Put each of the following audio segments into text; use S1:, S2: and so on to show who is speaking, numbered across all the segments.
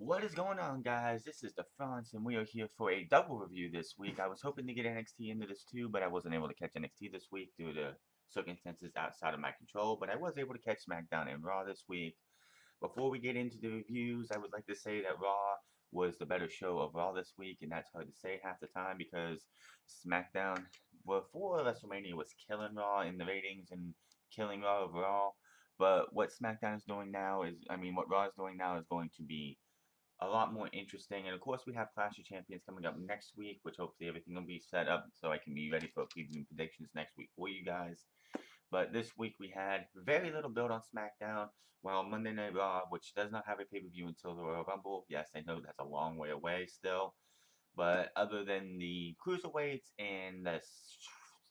S1: What is going on, guys? This is the France, and we are here for a double review this week. I was hoping to get NXT into this too, but I wasn't able to catch NXT this week due to circumstances outside of my control. But I was able to catch SmackDown and Raw this week. Before we get into the reviews, I would like to say that Raw was the better show of Raw this week, and that's hard to say half the time because SmackDown, before WrestleMania, was killing Raw in the ratings and killing Raw overall. But what SmackDown is doing now what Raw is doing now is going to be a lot more interesting. And of course, we have Clash of Champions coming up next week, which hopefully everything will be set up so I can be ready for preview and predictions next week for you guys. But this week we had very little build on SmackDown, while Monday Night Raw, which does not have a pay-per-view until the Royal Rumble. Yes, I know that's a long way away still. But other than the cruiserweights and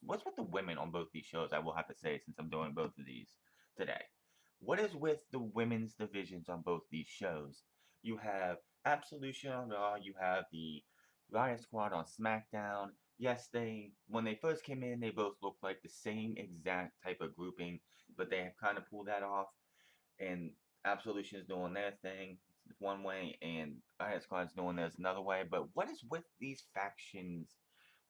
S1: what's with the women on both these shows, I will have to say, since I'm doing both of these today. What is with the women's divisions on both these shows? You have Absolution on Raw, you have the Riot Squad on SmackDown. Yes, when they first came in, they both looked like the same exact type of grouping, but they have kind of pulled that off. And Absolution is doing their thing one way, and Riot Squad's doing theirs another way. But what is with these factions?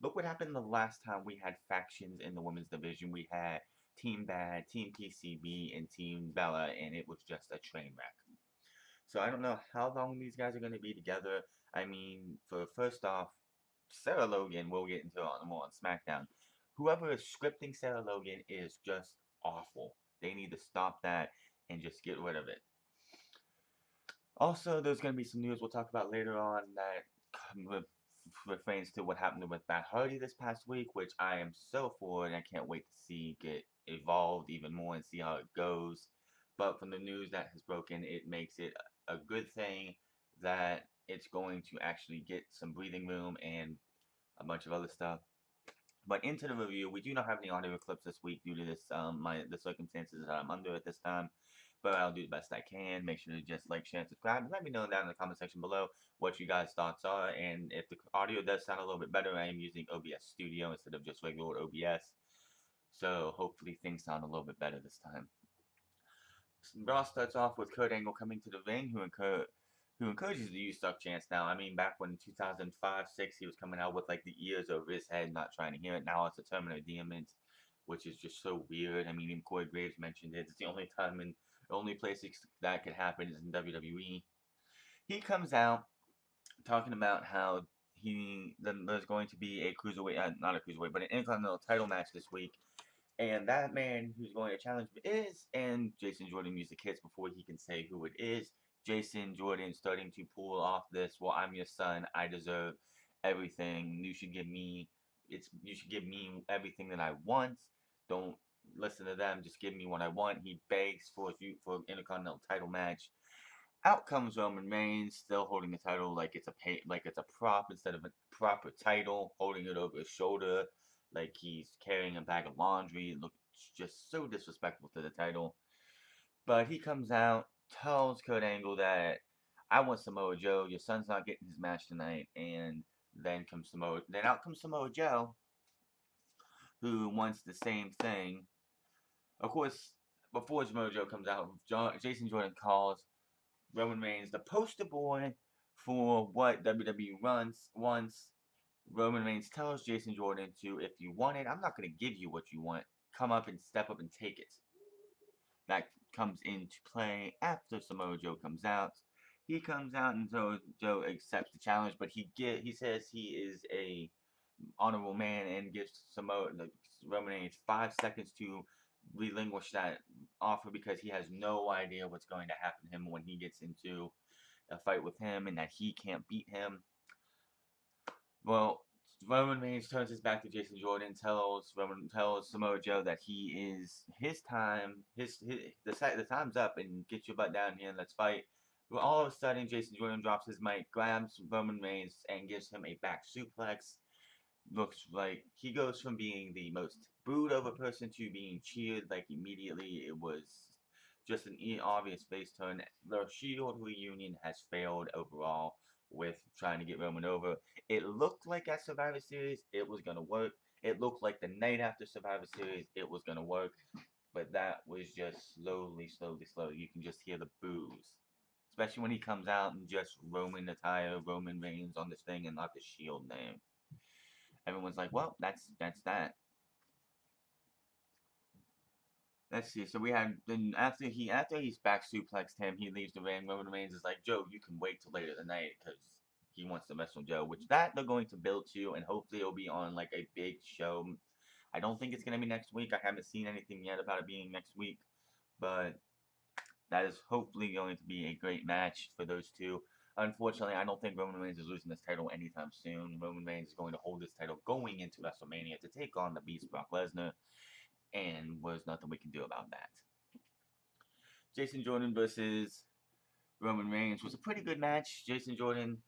S1: Look what happened the last time we had factions in the women's division. We had Team Bad, Team PCB, and Team Bella, and it was just a train wreck. So I don't know how long these guys are going to be together. I mean, for first off, Sarah Logan, we'll get into it more on SmackDown. Whoever is scripting Sarah Logan is just awful. They need to stop that and just get rid of it. Also, there's going to be some news we'll talk about later on that refers to what happened with Matt Hardy this past week, which I am so for, and I can't wait to see get evolved even more and see how it goes. But from the news that has broken, it makes it a good thing that it's going to actually get some breathing room and a bunch of other stuff. But into the review, we do not have any audio clips this week due to the circumstances that I'm under at this time. But I'll do the best I can. Make sure to just like, share, and subscribe. And let me know down in the comment section below what you guys' thoughts are. And if the audio does sound a little bit better, I am using OBS Studio instead of just regular OBS. So hopefully things sound a little bit better this time. Raw starts off with Kurt Angle coming to the ring, who encourages the use Suck chance now. I mean, back when 2005-6, he was coming out with like the ears over his head, not trying to hear it. Now it's a terminal endearment, which is just so weird. I mean, even Corey Graves mentioned it. It's the only time and the only place that could happen is in WWE. He comes out talking about how there's going to be a cruiserweight, not a cruiserweight, but an Intercontinental title match this week. And that man who's going to challenge is, and Jason Jordan music hits before he can say who it is. Jason Jordan starting to pull off this, well, I'm your son, I deserve everything. You should give me everything that I want. Don't listen to them, just give me what I want. He begs for an Intercontinental title match. Out comes Roman Reigns, still holding the title like it's a prop instead of a proper title, holding it over his shoulder like he's carrying a bag of laundry. It looks just so disrespectful to the title. But he comes out, tells Kurt Angle that I want Samoa Joe. Your son's not getting his match tonight, and then out comes Samoa Joe, who wants the same thing. Of course, before Samoa Joe comes out, Jason Jordan calls Roman Reigns the poster boy for what WWE wants. Roman Reigns tells Jason Jordan to, if you want it, I'm not going to give you what you want. Come up and step up and take it. That comes into play after Samoa Joe comes out. He comes out and Joe accepts the challenge, but he says he is a honorable man and gives Roman Reigns 5 seconds to relinquish that offer because he has no idea what's going to happen to him when he gets into a fight with him and that he can't beat him. Well, Roman Reigns turns his back to Jason Jordan, tells Samoa Joe that he is his time, the time's up, and get your butt down here and let's fight. But all of a sudden, Jason Jordan drops his mic, grabs Roman Reigns, and gives him a back suplex. Looks like he goes from being the most booed over person to being cheered like immediately. It was just an obvious face turn. The Shield reunion has failed overall with trying to get Roman over. It looked like at Survivor Series it was going to work. It looked like the night after Survivor Series it was going to work. But that was just slowly. You can just hear the boos. Especially when he comes out and just Roman attire, Roman Reigns on this thing and not the Shield name. Everyone's like, well, that's that. Let's see. So we had then after he's back suplexed him, he leaves the ring. Roman Reigns is like, Joe, you can wait till later tonight because he wants to wrestle Joe, which that they're going to build to, and hopefully it'll be on like a big show. I don't think it's gonna be next week. I haven't seen anything yet about it being next week, but that is hopefully going to be a great match for those two. Unfortunately, I don't think Roman Reigns is losing this title anytime soon. Roman Reigns is going to hold this title going into WrestleMania to take on the Beast Brock Lesnar, and there's nothing we can do about that. Jason Jordan versus Roman Reigns was a pretty good match. Jason Jordan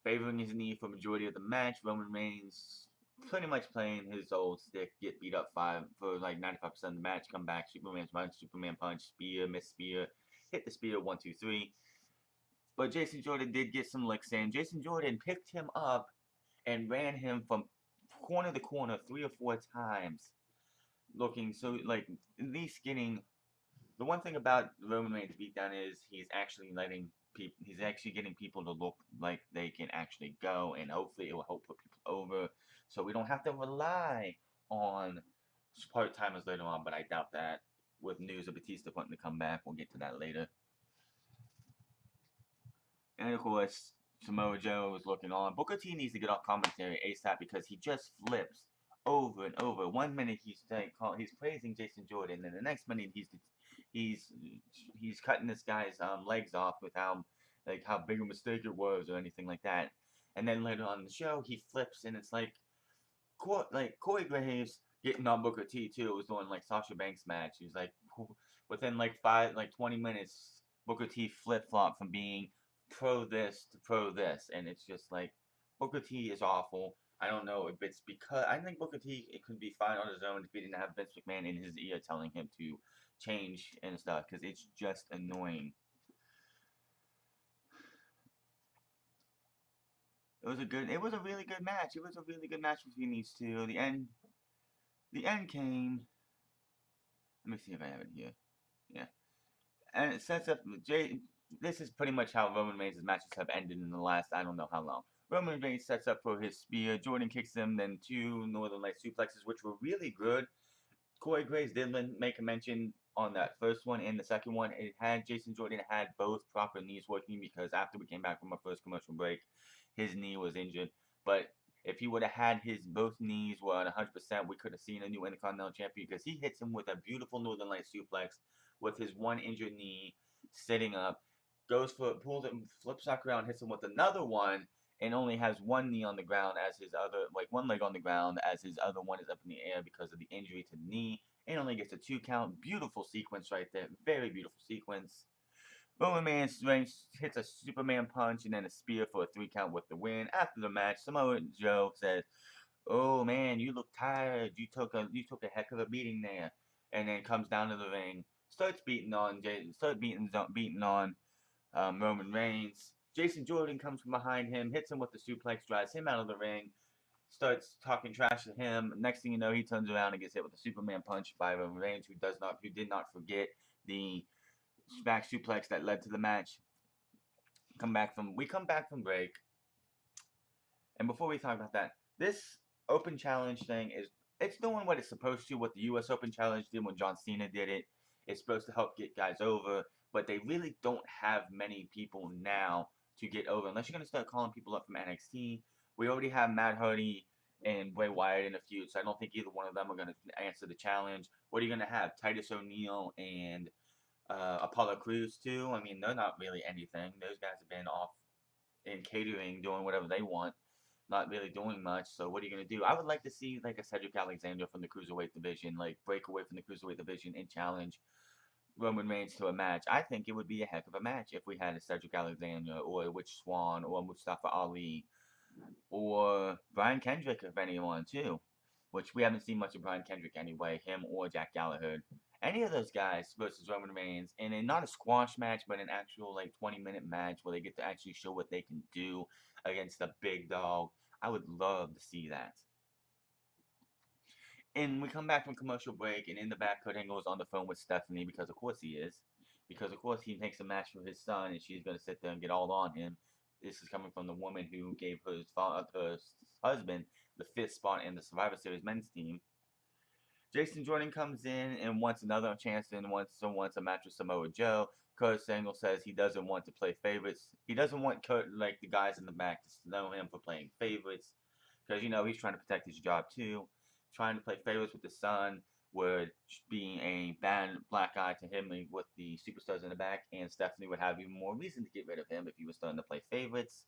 S1: favoring his knee for majority of the match. Roman Reigns pretty much playing his old stick, get beat up for like 95% of the match, come back, Superman punch, spear, miss spear, hit the spear 1, 2, 3. But Jason Jordan did get some licks in. Jason Jordan picked him up and ran him from corner to corner 3 or 4 times, looking so like at least getting. The one thing about Roman Reigns beatdown is he's actually getting people to look like they can actually go, and hopefully it will help put people over, so we don't have to rely on part timers later on. But I doubt that with news of Batista wanting to come back. We'll get to that later. And of course, Samoa Joe is looking on. Booker T needs to get off commentary ASAP because he just flips over and over. 1 minute he's praising Jason Jordan, and the next minute he's cutting this guy's legs off with how big a mistake it was or anything like that. And then later on in the show, he flips, and it's like Corey Graves getting on Booker T too. It was doing like Sasha Banks match. He's like within 20 minutes, Booker T flip flop from being pro this to pro this, and it's just like Booker T is awful. I don't know if it's because I think Booker T it could be fine on his own if he didn't have Vince McMahon in his ear telling him to change and stuff, because it's just annoying. It was a really good match. It was a really good match between these two. The end came. Let me see if I have it here. Yeah, and it sets up Jay. This is pretty much how Roman Reigns' matches have ended in the last I don't know how long. Roman Reigns sets up for his spear. Jordan kicks him, then 2 Northern Light suplexes, which were really good. Corey Graves did make a mention on that first one and the second one. Jason Jordan had both proper knees working because after we came back from our first commercial break, his knee was injured. But if he would have had his both knees were at 100%, we could have seen a new Intercontinental Champion because he hits him with a beautiful Northern Light suplex with his one injured knee sitting up, pulls it, flips back around, hits him with another one, and only has one knee on the ground as his other, one leg on the ground as his other one is up in the air because of the injury to the knee, and only gets a 2 count. Beautiful sequence right there. Very beautiful sequence. Roman Reigns hits a Superman punch and then a spear for a 3 count with the win. After the match, Samoa Joe says, "Oh man, you look tired. You took a heck of a beating there." And then comes down to the ring, starts beating on Roman Reigns. Jason Jordan comes from behind him, hits him with the suplex, drives him out of the ring, starts talking trash to him. Next thing you know, he turns around and gets hit with a Superman punch by Roman Reigns, who did not forget the back suplex that led to the match. We come back from break, and before we talk about that, this Open Challenge thing it's doing what it's supposed to. What the U.S. Open Challenge did when John Cena did it. It's supposed to help get guys over, but they really don't have many people now to get over unless you're gonna start calling people up from NXT. We already have Matt Hardy and Bray Wyatt in a feud, so I don't think either one of them are gonna answer the challenge. What are you gonna have? Titus O'Neil and Apollo Crews too. I mean, they're not really anything. Those guys have been off in catering, doing whatever they want, not really doing much. So what are you gonna do? I would like to see like a Cedric Alexander from the cruiserweight division, like break away from the cruiserweight division and challenge Roman Reigns to a match. I think it would be a heck of a match if we had a Cedric Alexander or a Rich Swann or Mustafa Ali or Brian Kendrick, if anyone too. Which we haven't seen much of Brian Kendrick anyway, him or Jack Gallagher. Any of those guys versus Roman Reigns, and in not a squash match, but an actual like 20-minute match where they get to actually show what they can do against the big dog. I would love to see that. And we come back from commercial break, and in the back, Kurt Angle is on the phone with Stephanie because, of course, he is. because of course he makes a match for his son, and she's gonna sit there and get all on him. This is coming from the woman who gave her husband the 5th spot in the Survivor Series men's team. Jason Jordan comes in and wants another chance and wants a match with Samoa Joe. Kurt Angle says he doesn't want to play favorites. He doesn't want Kurt, like the guys in the back, to know him for playing favorites, because he's trying to protect his job too. Trying to play favorites with the son would be a bad black eye to him with the superstars in the back, and Stephanie would have even more reason to get rid of him if he was starting to play favorites.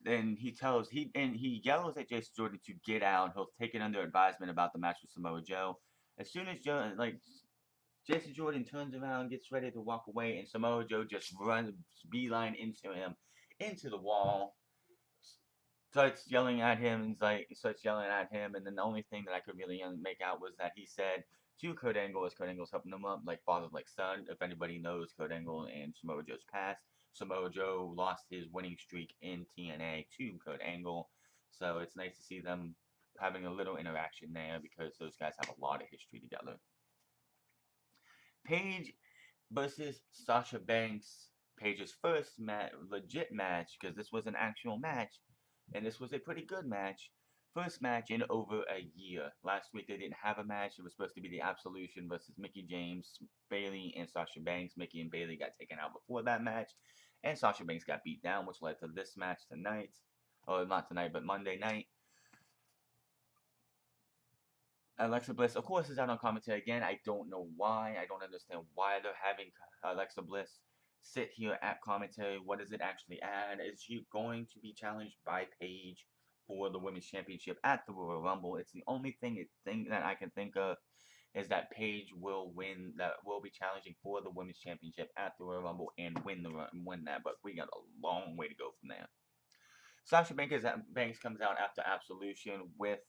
S1: Then he yells at Jason Jordan to get out. He'll take it under advisement about the match with Samoa Joe. As soon as Jason Jordan turns around, gets ready to walk away, and Samoa Joe just runs beeline into him, into the wall. Starts yelling at him, and then the only thing that I could really make out was that he said to Kurt Angle, as Kurt Angle's helping him up, like father, like son. If anybody knows Kurt Angle and Samoa Joe's past, Samoa Joe lost his winning streak in TNA to Kurt Angle, so it's nice to see them having a little interaction there, because those guys have a lot of history together. Paige versus Sasha Banks. Paige's first legit match, because this was an actual match, and this was a pretty good match. First match in over a year. Last week they didn't have a match. It was supposed to be the Absolution versus Mickie James, Bayley, and Sasha Banks. Mickie and Bayley got taken out before that match, and Sasha Banks got beat down, which led to this match tonight. Or not tonight, but Monday night. Alexa Bliss, of course, is out on commentary again. I don't know why. I don't understand why they're having Alexa Bliss sit here at commentary. What does it actually add? Is she going to be challenged by Paige for the Women's Championship at the Royal Rumble? It's the only thing that I can think of, is that Paige will win, that will be challenging for the Women's Championship at the Royal Rumble and win that. But we got a long way to go from there. Sasha Banks comes out after Absolution with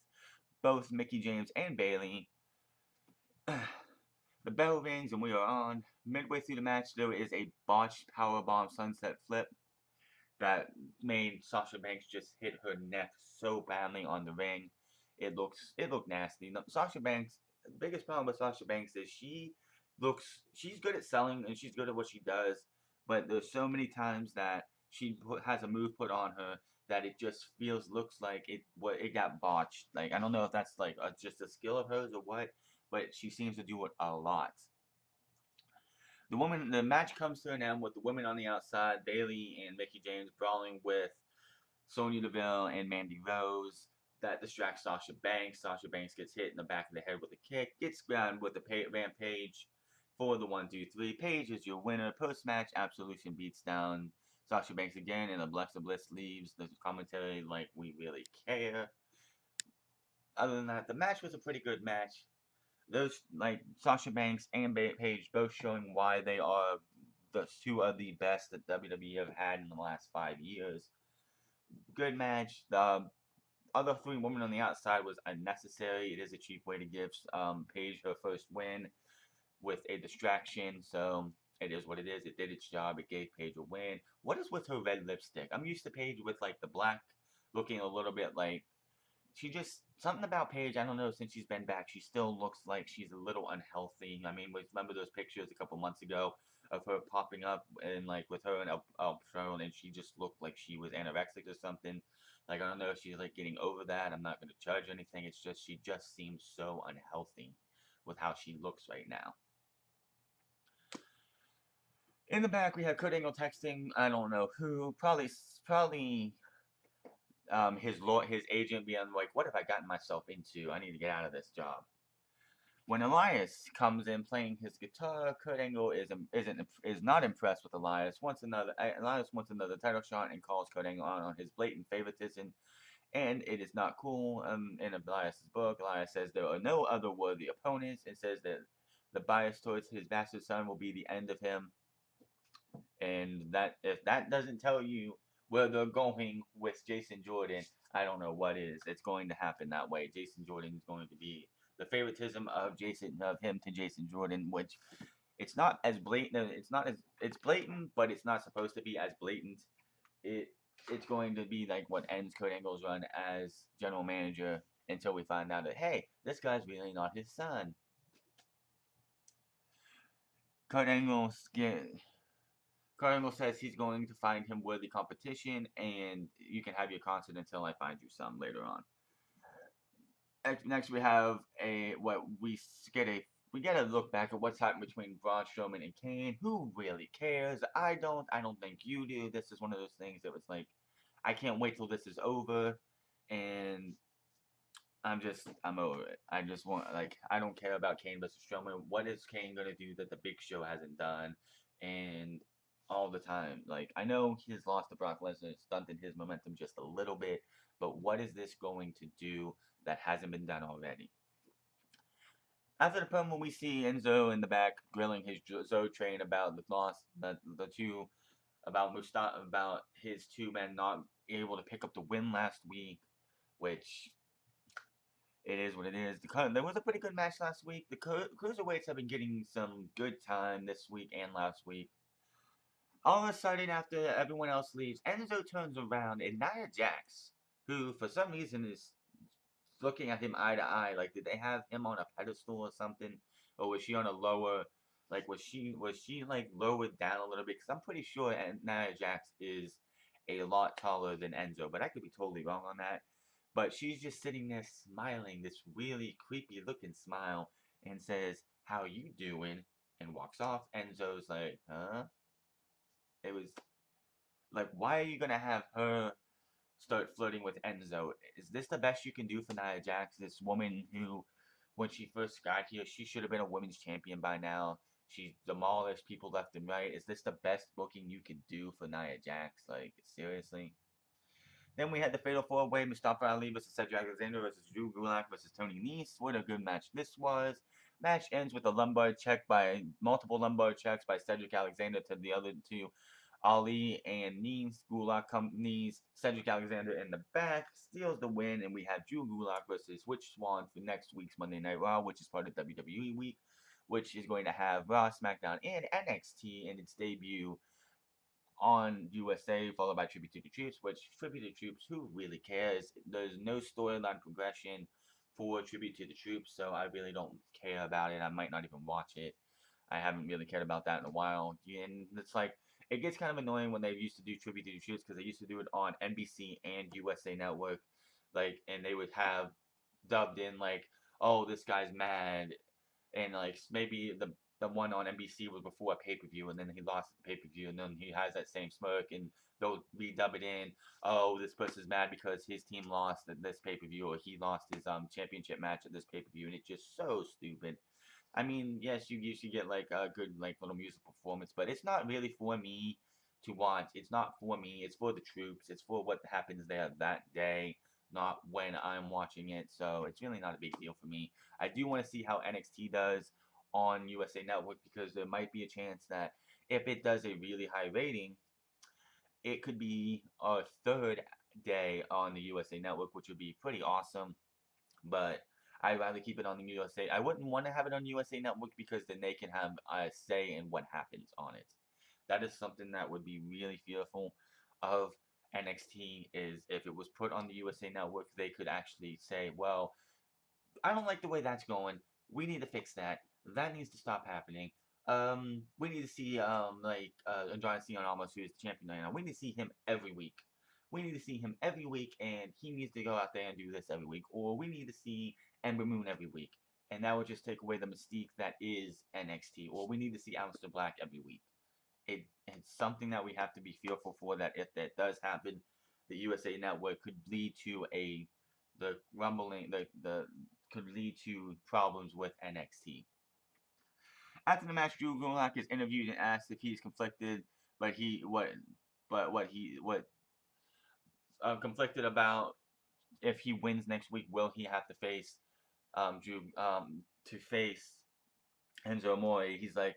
S1: both Mickie James and Bayley. The bell rings and we are on. Midway through the match, there is a botched powerbomb sunset flip that made Sasha Banks just hit her neck so badly on the ring. It looked nasty. Sasha Banks, the biggest problem with Sasha Banks is she's good at selling and she's good at what she does, but there's so many times that she has a move put on her that it just looks like it got botched. Like, I don't know if that's like just a skill of hers or what, but she seems to do it a lot. The match comes to an end with the women on the outside, Bayley and Mickie James brawling with Sonya Deville and Mandy Rose. That distracts Sasha Banks. Sasha Banks gets hit in the back of the head with a kick, gets ground with a Rampage for the 1, 2, 3. Paige is your winner. Post-match, Absolution beats down Sasha Banks again, and Alexa Bliss leaves the commentary like we really care. Other than that, the match was a pretty good match. Those, like, Sasha Banks and Paige both showing why they are the two of the best that WWE have had in the last 5 years. Good match. The other 3 women on the outside was unnecessary. It is a cheap way to give Paige her first win with a distraction, so it is what it is. It did its job. It gave Paige a win. What is with her red lipstick? I'm used to Paige with, like, the black looking a little bit like... something about Paige, I don't know, since she's been back, she still looks like she's a little unhealthy. I mean, remember those pictures a couple months ago of her popping up and, like, with her and El Patron, and she just looked like she was anorexic or something. Like, I don't know if she's, like, getting over that. I'm not going to judge anything. It's just, she just seems so unhealthy with how she looks right now. In the back, we have Kurt Angle texting, I don't know who, probably his agent being like, what have I gotten myself into? I need to get out of this job. When Elias comes in playing his guitar, Kurt Angle is not impressed with Elias. Elias wants another title shot and calls Kurt Angle on his blatant favoritism, and it is not cool. In Elias' book, Elias says there are no other worthy opponents, and says that the bias towards his bastard son will be the end of him. And that, if that doesn't tell you where they're going with Jason Jordan, I don't know what is. It's going to happen that way. Jason Jordan is going to be the favoritism of him to Jason Jordan, which it's not as blatant. It's blatant, but it's not supposed to be as blatant. It's going to be like what ends Kurt Angle's run as general manager until we find out that, hey, this guy's really not his son. Kurt Angle Kurt Angle says he's going to find him worthy competition, and you can have your concert until I find you some later on. Next, we have we get a look back at what's happened between Braun Strowman and Kane. Who really cares? I don't. I don't think you do. This is one of those things that was like, I can't wait till this is over, and I'm over it. I just want, I don't care about Kane versus Strowman. What is Kane gonna do that the Big Show hasn't done? And all the time, like, I know he's lost to Brock Lesnar, stunted his momentum just a little bit, but what is this going to do that hasn't been done already? After the promo, we see Enzo in the back grilling his Zoe train about the two, about his two men not able to pick up the win last week, which it is what it is. There was a pretty good match last week. The cruiserweights have been getting some good time this week and last week. All of a sudden, after everyone else leaves, Enzo turns around and Nia Jax, who for some reason is looking at him eye to eye, like, did they have him on a pedestal or something, or was she on a lower, like, was she like lowered down a little bit? Because I'm pretty sure Nia Jax is a lot taller than Enzo, but I could be totally wrong on that. But she's just sitting there smiling, this really creepy looking smile, and says, "How you doing?" and walks off. Enzo's like, "Huh?" It was like, why are you gonna have her start flirting with Enzo? Is this the best you can do for Nia Jax? This woman who, when she first got here, she should have been a women's champion by now. She demolished people left and right. Is this the best booking you could do for Nia Jax? Like, seriously? Then we had the Fatal 4-Way, Mustafa Ali versus Cedric Alexander versus Drew Gulak versus Tony Nese. What a good match this was. Match ends with multiple lumbar checks by Cedric Alexander to the other two. Ali and Nese. Gulak knees Cedric Alexander in the back, steals the win, and we have Drew Gulak versus Witch Swan for next week's Monday Night Raw, which is part of WWE Week, which is going to have Raw, SmackDown, and NXT in its debut on USA, followed by Tribute to the Troops, which Tribute to the Troops, who really cares? There's no storyline progression for Tribute to the Troops, so I really don't care about it. I might not even watch it. I haven't really cared about that in a while. And it's like, it gets kind of annoying when they used to do Tribute to the Troops, because they used to do it on NBC and USA Network, like, and they would have dubbed in, like, oh, this guy's mad, and like maybe the one on NBC was before a pay-per-view, and then he lost the pay-per-view, and then he has that same smirk, and they'll redub it in, oh, this person's mad because his team lost at this pay-per-view, or he lost his championship match at this pay-per-view, and it's just so stupid. I mean, yes, you usually get like a good like little musical performance, but it's not really for me to watch. It's not for me. It's for the troops. It's for what happens there that day, not when I'm watching it. So it's really not a big deal for me. I do want to see how NXT does on USA Network, because there might be a chance that if it does a really high rating, it could be a third day on the USA Network, which would be pretty awesome. But I'd rather keep it on the USA. I wouldn't want to have it on USA Network, because then they can have a say in what happens on it. That is something that would be really fearful of NXT, is if it was put on the USA Network, they could actually say, well, I don't like the way that's going. We need to fix that. That needs to stop happening. We need to see John Cena almost, who is the champion right now. We need to see him every week. We need to see him every week, and he needs to go out there and do this every week. Or we need to see Ember Moon every week, and that would just take away the mystique that is NXT. Or we need to see Aleister Black every week. It's something that we have to be fearful for, that if that does happen, the USA Network could lead to could lead to problems with NXT. After the match, Drew Gulak is interviewed and asked if he's conflicted, but he what but what conflicted about if he wins next week, will he have to face Drew to face Enzo Amore? He's like,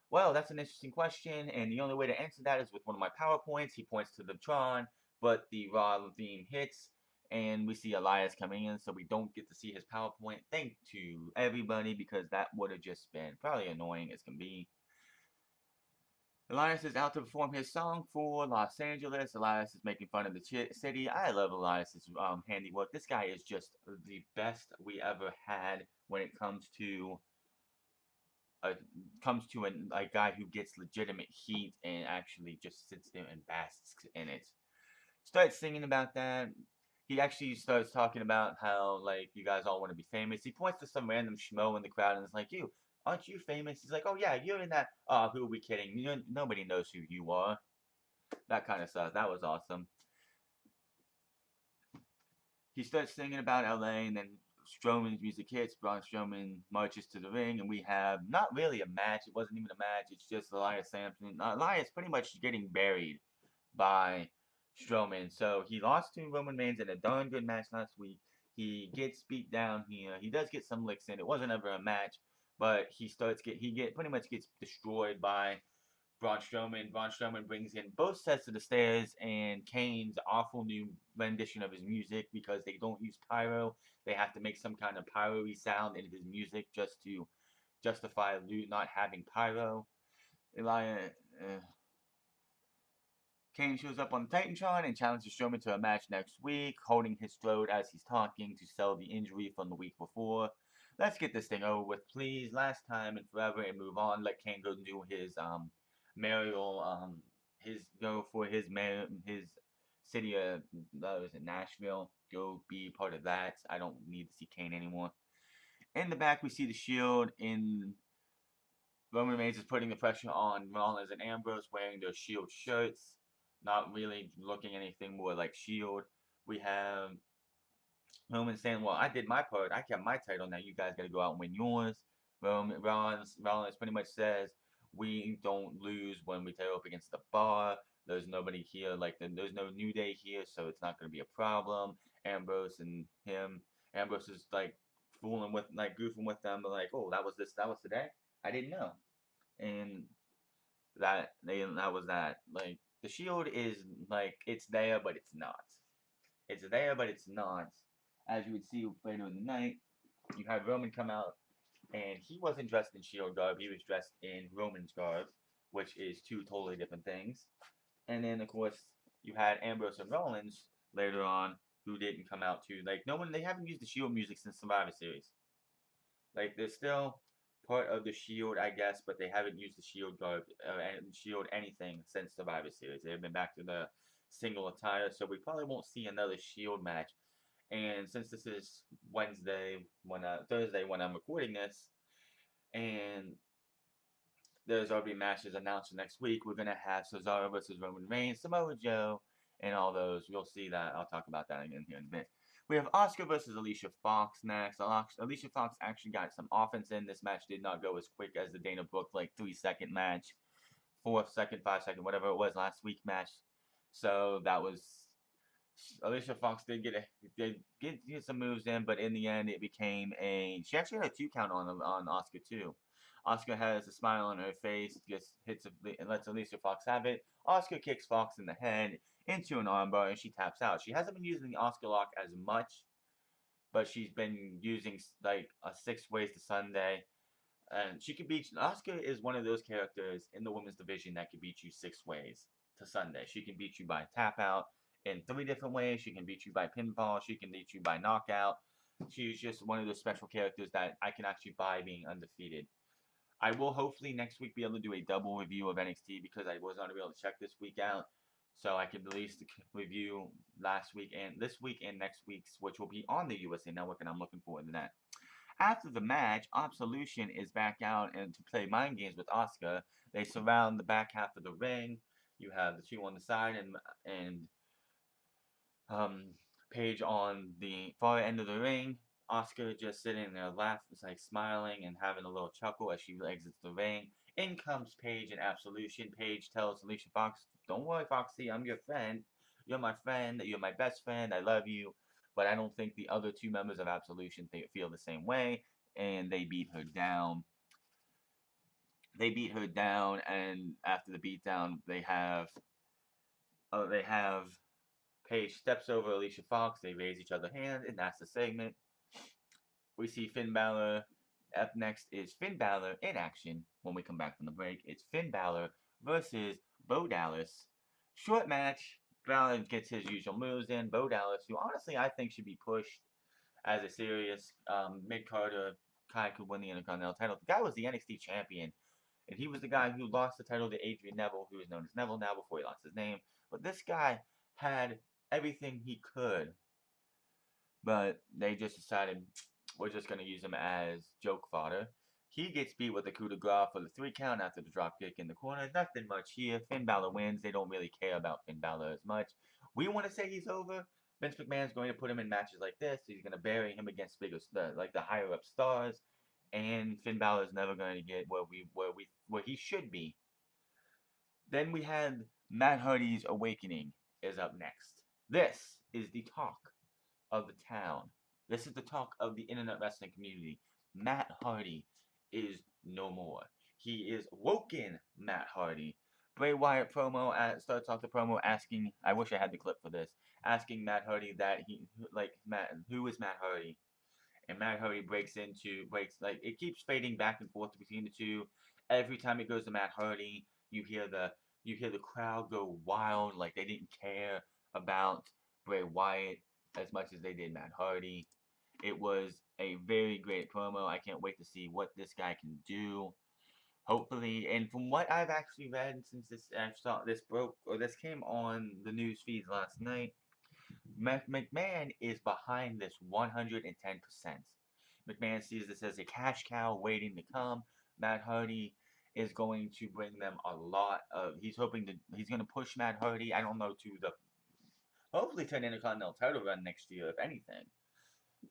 S1: well, that's an interesting question, and the only way to answer that is with one of my PowerPoints. He points to the Tron, but the Raw theme hits, and we see Elias coming in, so we don't get to see his PowerPoint. Thank to everybody, because that would have just been probably annoying as can be. Elias is out to perform his song for Los Angeles. Elias is making fun of the city. I love Elias's handiwork. This guy is just the best we ever had when it comes to comes to a guy who gets legitimate heat and actually just sits there and basks in it. Starts singing about that. He actually starts talking about how, like, you guys all want to be famous. He points to some random schmo in the crowd and is like, you, aren't you famous? He's like, oh yeah, you're in that. Oh, who are we kidding? Nobody knows who you are. That kind of stuff. That was awesome. He starts singing about LA, and then Strowman's music hits. Braun Strowman marches to the ring, and we have not really a match. It wasn't even a match. It's just Elias Sampson. Elias pretty much getting buried by Strowman. So he lost to Roman Reigns in a darn good match last week. He gets beat down here. He does get some licks in. It wasn't ever a match, but he pretty much gets destroyed by Braun Strowman. Braun Strowman brings in both sets of the stairs and Kane's awful new rendition of his music because they don't use pyro. They have to make some kind of pyro-y sound in his music just to justify not having pyro. Elias, Kane shows up on the Titantron and challenges Strowman to a match next week, holding his throat as he's talking to sell the injury from the week before. Let's get this thing over with, please. Last time and forever, and move on. Let Kane go do his his city was in Nashville. Go be part of that. I don't need to see Kane anymore. In the back, we see the Shield. In Roman Reigns is putting the pressure on Rollins and Ambrose wearing their Shield shirts, not really looking anything more like Shield. We have Roman saying, "Well, I did my part. I kept my title. Now you guys got to go out and win yours." Rollins pretty much says, "We don't lose when we tear up against the bar. There's nobody here. There's no New Day here, so it's not going to be a problem." Ambrose and him. Ambrose is like fooling with, like goofing with them, but like, "Oh, that was today. I didn't know." And that was that. Like the Shield is like it's there, but it's not. It's there, but it's not. As you would see later in the night, you have Roman come out, and he wasn't dressed in Shield garb. He was dressed in Roman's garb, which is two totally different things. And then of course you had Ambrose and Rollins later on, who didn't come out too. Like no one, they haven't used the Shield music since Survivor Series. Like they're still part of the Shield, I guess, but they haven't used the Shield garb and Shield anything since Survivor Series. They've been back to the single attire, so we probably won't see another Shield match. And since this is Thursday when I'm recording this, and there's already matches announced for next week, we're gonna have Cesaro versus Roman Reigns, Samoa Joe, and all those. You'll see that. I'll talk about that again here in a bit. We have Asuka versus Alicia Fox next. Alicia Fox actually got some offense in. This match did not go as quick as the Dana Brooke 3-second match, 4-second, 5-second, whatever it was last week match. So that was Alicia Fox did get some moves in, but in the end it became she actually had a 2 count on Asuka too. Asuka has a smile on her face, just and lets Alicia Fox have it. Asuka kicks Fox in the head into an armbar, and she taps out. She hasn't been using the Asuka lock as much, but she's been using like a 6 ways to Sunday. And she can beat. Asuka is one of those characters in the women's division that can beat you 6 ways to Sunday. She can beat you by tap out in 3 different ways. She can beat you by pinfall. She can beat you by knockout. She's just one of those special characters that I can actually buy being undefeated. I will hopefully next week be able to do a double review of NXT because I was not able to check this week out. So I can at least review last week and this week and next week's, which will be on the USA Network, and I'm looking forward to that. After the match, Absolution is back out and to play mind games with Asuka. They surround the back half of the ring. You have the two on the side and Paige on the far end of the ring. Asuka just sitting there laughing, like smiling and having a little chuckle as she exits the ring. In comes Paige and Absolution. Paige tells Alicia Fox, "Don't worry, Foxy, I'm your friend. You're my friend. You're my best friend. I love you." But I don't think the other 2 members of Absolution feel the same way, and they beat her down. And after the beatdown, they have Paige steps over Alicia Fox. They raise each other's hands, and that's the segment. We see Finn Balor. Up next is Finn Balor in action when we come back from the break. It's Finn Balor versus Bo Dallas. Short match. Balor gets his usual moves in. Bo Dallas, who honestly I think should be pushed as a serious mid-carder guy could win the Intercontinental title. The guy was the NXT champion, and he was the guy who lost the title to Adrian Neville, who is known as Neville now before he lost his name. But this guy had everything he could, but they just decided we're just going to use him as joke fodder. He gets beat with a coup de grace for the 3 count after the dropkick in the corner. Nothing much here. Finn Balor wins. They don't really care about Finn Balor as much. We want to say he's over. Vince McMahon's going to put him in matches like this. He's going to bury him against the higher up stars, and Finn Balor's never going to get where he should be. Then we had Matt Hardy's Awakening is up next. This is the talk of the town. This is the talk of the internet wrestling community. Matt Hardy is no more. He is woken Matt Hardy. Bray Wyatt promo starts off the promo asking, I wish I had the clip for this, asking Matt Hardy that who is Matt Hardy? And Matt Hardy it keeps fading back and forth between the two. Every time it goes to Matt Hardy, you hear the crowd go wild, like they didn't care about Bray Wyatt as much as they did Matt Hardy. It was a very great promo. I can't wait to see what this guy can do. Hopefully, and from what I've actually read since this came on the news feeds last night, McMahon is behind this 110%. McMahon sees this as a cash cow waiting to come. Matt Hardy is going to bring them a lot of. He's going to push Matt Hardy. I don't know hopefully to an Intercontinental title run next year, if anything.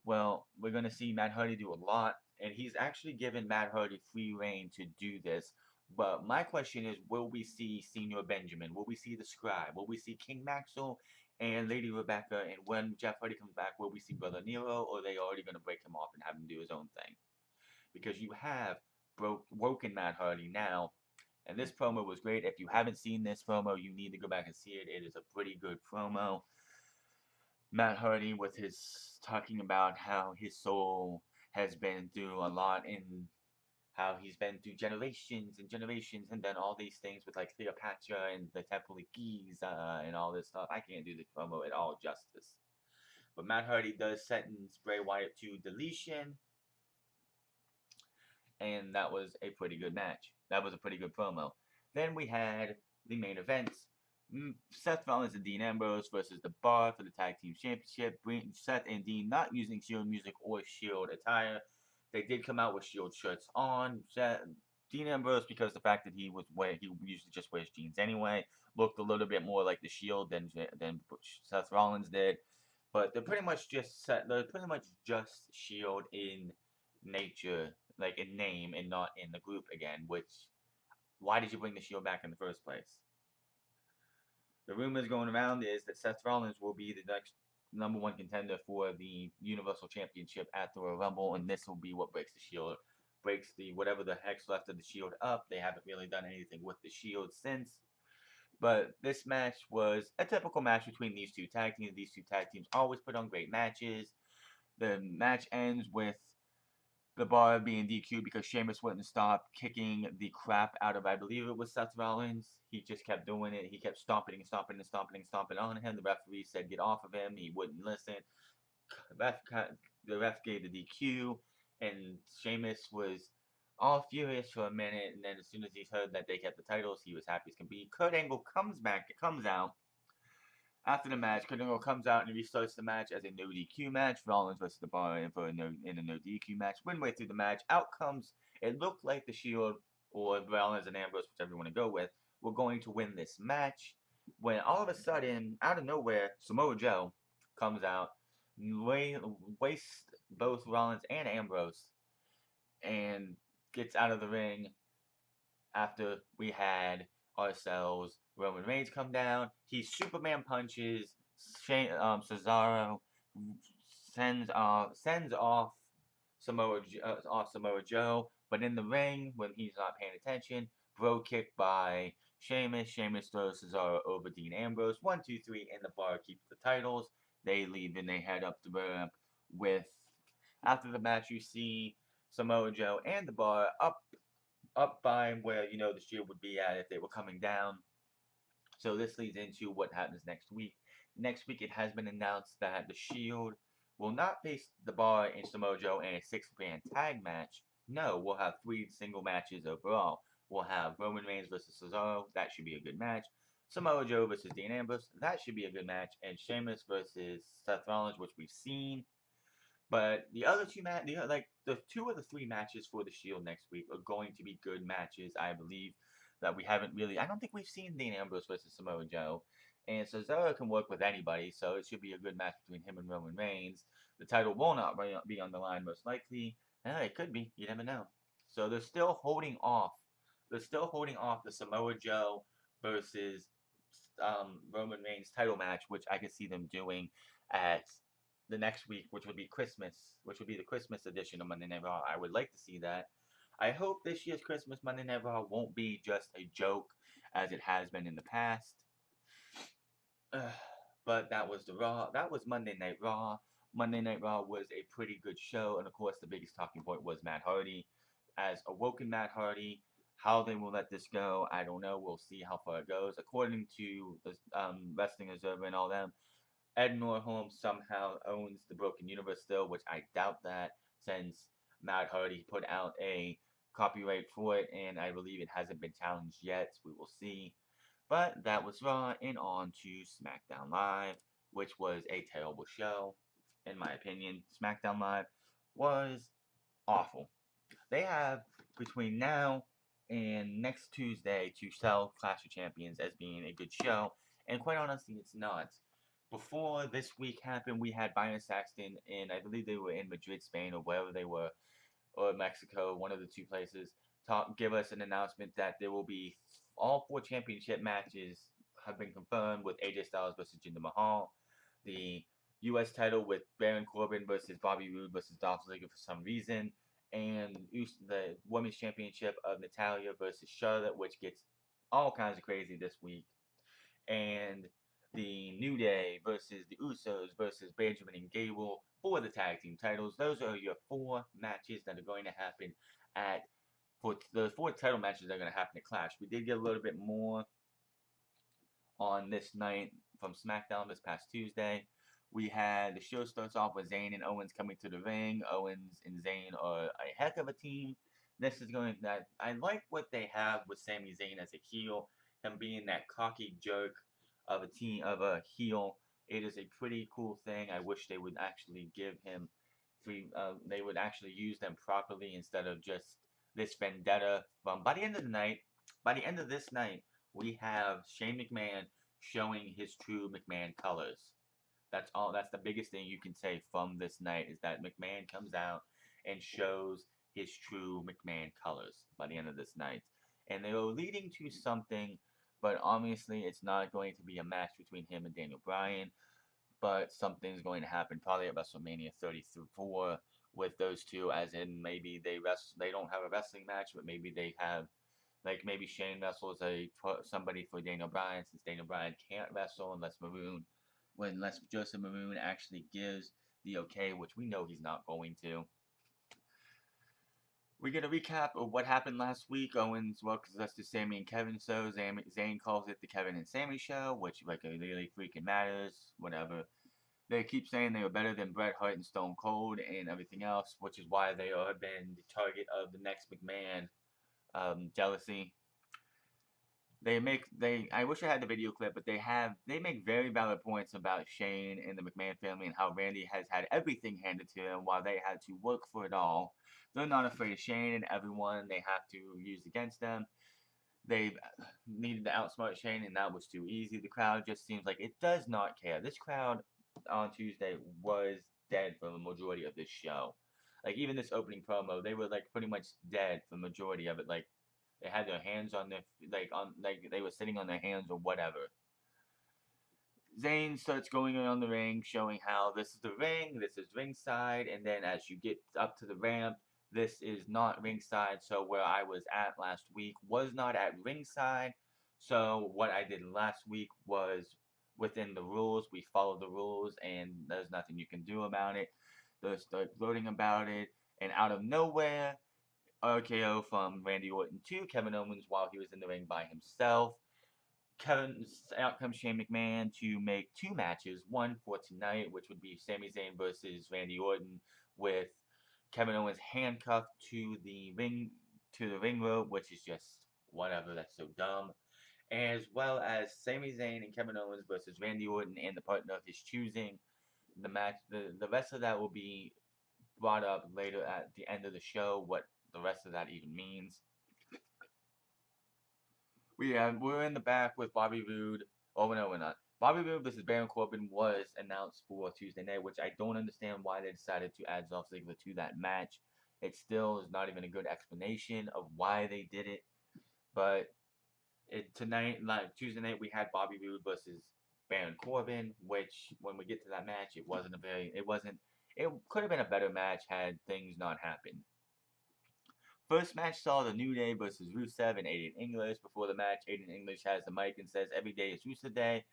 S1: Well, we're going to see Matt Hardy do a lot, and he's actually given Matt Hardy free reign to do this. But my question is, will we see Senior Benjamin? Will we see the Scribe? Will we see King Maxwell and Lady Rebecca? And when Jeff Hardy comes back, will we see Brother Nero, or are they already going to break him off and have him do his own thing? Because you have woken Matt Hardy now, and this promo was great. If you haven't seen this promo, you need to go back and see it. It is a pretty good promo. Matt Hardy with his talking about how his soul has been through a lot and how he's been through generations and generations and done all these things with like Cleopatra and the Temple of Giza and all this stuff. I can't do this promo at all justice. But Matt Hardy does sentence Bray Wyatt to deletion, and that was a pretty good match. That was a pretty good promo. Then we had the main events. Seth Rollins and Dean Ambrose versus The Bar for the Tag Team Championship. Seth and Dean not using Shield music or Shield attire. They did come out with Shield shirts on. Dean Ambrose, because the fact that he usually just wears jeans anyway, looked a little bit more like the Shield than Seth Rollins did. But they're pretty much just Shield in nature, like in name, and not in the group again. Which, why did you bring the Shield back in the first place? The rumors going around is that Seth Rollins will be the next #1 contender for the Universal Championship at the Royal Rumble, and this will be what breaks the Shield, breaks whatever the heck's left of the Shield up. They haven't really done anything with the Shield since. But this match was a typical match between these two tag teams. These two tag teams always put on great matches. The match ends with The Bar being DQ'd because Sheamus wouldn't stop kicking the crap out of, I believe it was Seth Rollins. He just kept doing it. He kept stomping on him. The referee said get off of him. He wouldn't listen. The ref gave the DQ, and Sheamus was all furious for a minute, and then as soon as he heard that they kept the titles, he was happy as can be. Kurt Angle comes out. After the match, Kurt Angle comes out and restarts the match as a no DQ match. Rollins versus The Bar in a no DQ match. Midway through the match, out comes, it looked like the Shield, or Rollins and Ambrose, whichever you want to go with, were going to win this match. When all of a sudden, out of nowhere, Samoa Joe comes out, wastes both Rollins and Ambrose, and gets out of the ring after we had ourselves Roman Reigns come down. He Superman punches Cesaro, sends off Samoa Joe, but in the ring when he's not paying attention, bro kick by Sheamus. Sheamus throws Cesaro over Dean Ambrose. 1, 2, 3, and The Bar keeps the titles. They leave and they head up the ramp with. After the match, you see Samoa Joe and The Bar up by where the Shield would be at if they were coming down. So this leads into what happens next week. Next week, it has been announced that the Shield will not face the Bar and Samoa Joe in a six-man tag match. No, we'll have 3 single matches overall. We'll have Roman Reigns versus Cesaro. That should be a good match. Samoa Joe versus Dean Ambrose. That should be a good match. And Sheamus versus Seth Rollins, which we've seen. But the other two the 2 of the 3 matches for the Shield next week are going to be good matches. I believe that we haven't really. I don't think we've seen Dean Ambrose versus Samoa Joe, and Cesaro can work with anybody, so it should be a good match between him and Roman Reigns. The title will not be on the line most likely. It could be. You never know. So they're still holding off. They're still holding off the Samoa Joe versus Roman Reigns title match, which I could see them doing at the next week, which would be Christmas, which would be the Christmas edition of Monday Night Raw. I would like to see that. I hope this year's Christmas Monday Night Raw won't be just a joke as it has been in the past. But that was the Raw. That was Monday Night Raw. Monday Night Raw was a pretty good show, and of course, the biggest talking point was Matt Hardy as awoken Matt Hardy. How they will let this go, I don't know. We'll see how far it goes. According to the Wrestling Observer and all them, Ed Norholm somehow owns the Broken Universe still, which I doubt that since Matt Hardy put out a copyright for it, and I believe it hasn't been challenged yet. We will see. But that was Raw, and on to SmackDown Live, which was a terrible show, in my opinion. SmackDown Live was awful. They have between now and next Tuesday to sell Clash of Champions as being a good show, and quite honestly, it's not. Before this week happened, we had Byron Saxton, and I believe they were in Madrid, Spain, or wherever they were, or Mexico, one of the 2 places, give us an announcement that there will be all 4 championship matches have been confirmed with AJ Styles versus Jinder Mahal, the U.S. title with Baron Corbin versus Bobby Roode versus Dolph Ziggler for some reason, and the Women's Championship of Natalya versus Charlotte, which gets all kinds of crazy this week, and the New Day versus the Usos versus Benjamin and Gable for the tag team titles. Those are your 4 matches that are going to happen for the 4 title matches that are going to happen at Clash. We did get a little bit more on this night from SmackDown this past Tuesday. The show starts off with Zayn and Owens coming to the ring. Owens and Zayn are a heck of a team. I like what they have with Sami Zayn as a heel, him being that cocky jerk of a heel. It is a pretty cool thing. I wish they would actually give him they would actually use them properly instead of just this vendetta. By the end of this night, we have Shane McMahon showing his true McMahon colors. That's all. That's the biggest thing you can say from this night is that McMahon comes out and shows his true McMahon colors by the end of this night. And they are leading to something, but obviously it's not going to be a match between him and Daniel Bryan, but something's going to happen probably at WrestleMania 34 with those two, as in maybe they don't have a wrestling match, but maybe they have, like maybe Shane wrestles somebody for Daniel Bryan, since Daniel Bryan can't wrestle unless Joseph Maroon actually gives the okay, which we know he's not going to. We get a recap of what happened last week. Owens welcomes us to Sammy and Kevin show. Zayn calls it the Kevin and Sammy show, which it really freaking matters. Whatever. They keep saying they were better than Bret Hart and Stone Cold and everything else, which is why they have been the target of the next McMahon jealousy. I wish I had the video clip, but they make very valid points about Shane and the McMahon family and how Randy has had everything handed to him while they had to work for it all. They're not afraid of Shane and everyone they have to use against them. They needed to outsmart Shane, and that was too easy. The crowd just seems like it does not care. This crowd on Tuesday was dead for the majority of this show. Like, even this opening promo, they were, like, pretty much dead for the majority of it. Like, they had their hands on they were sitting on their hands or whatever. Zayn starts going around the ring, showing how this is the ring, this is ringside, and then as you get up to the ramp, this is not ringside. So where I was at last week was not at ringside. So what I did last week was within the rules. We followed the rules, and there's nothing you can do about it. They start gloating about it, and out of nowhere, RKO from Randy Orton to Kevin Owens while he was in the ring by himself. Out comes Shane McMahon to make two matches. One for tonight, which would be Sami Zayn versus Randy Orton, with Kevin Owens handcuffed to the ring rope, which is just whatever. That's so dumb. As well as Sami Zayn and Kevin Owens versus Randy Orton and the partner of his choosing. The rest of that will be brought up later at the end of the show. What the rest of that even means. We're in the back with Bobby Roode. Oh no, we're not. Bobby Roode versus Baron Corbin was announced for Tuesday night, which I don't understand why they decided to add Dolph Ziggler to that match. It still is not even a good explanation of why they did it. But tonight, like Tuesday night, we had Bobby Roode versus Baron Corbin, which when we get to that match, it could have been a better match had things not happened. First match saw the New Day versus Rusev and Aiden English. Before the match, Aiden English has the mic and says, "Every day is Rusev Day."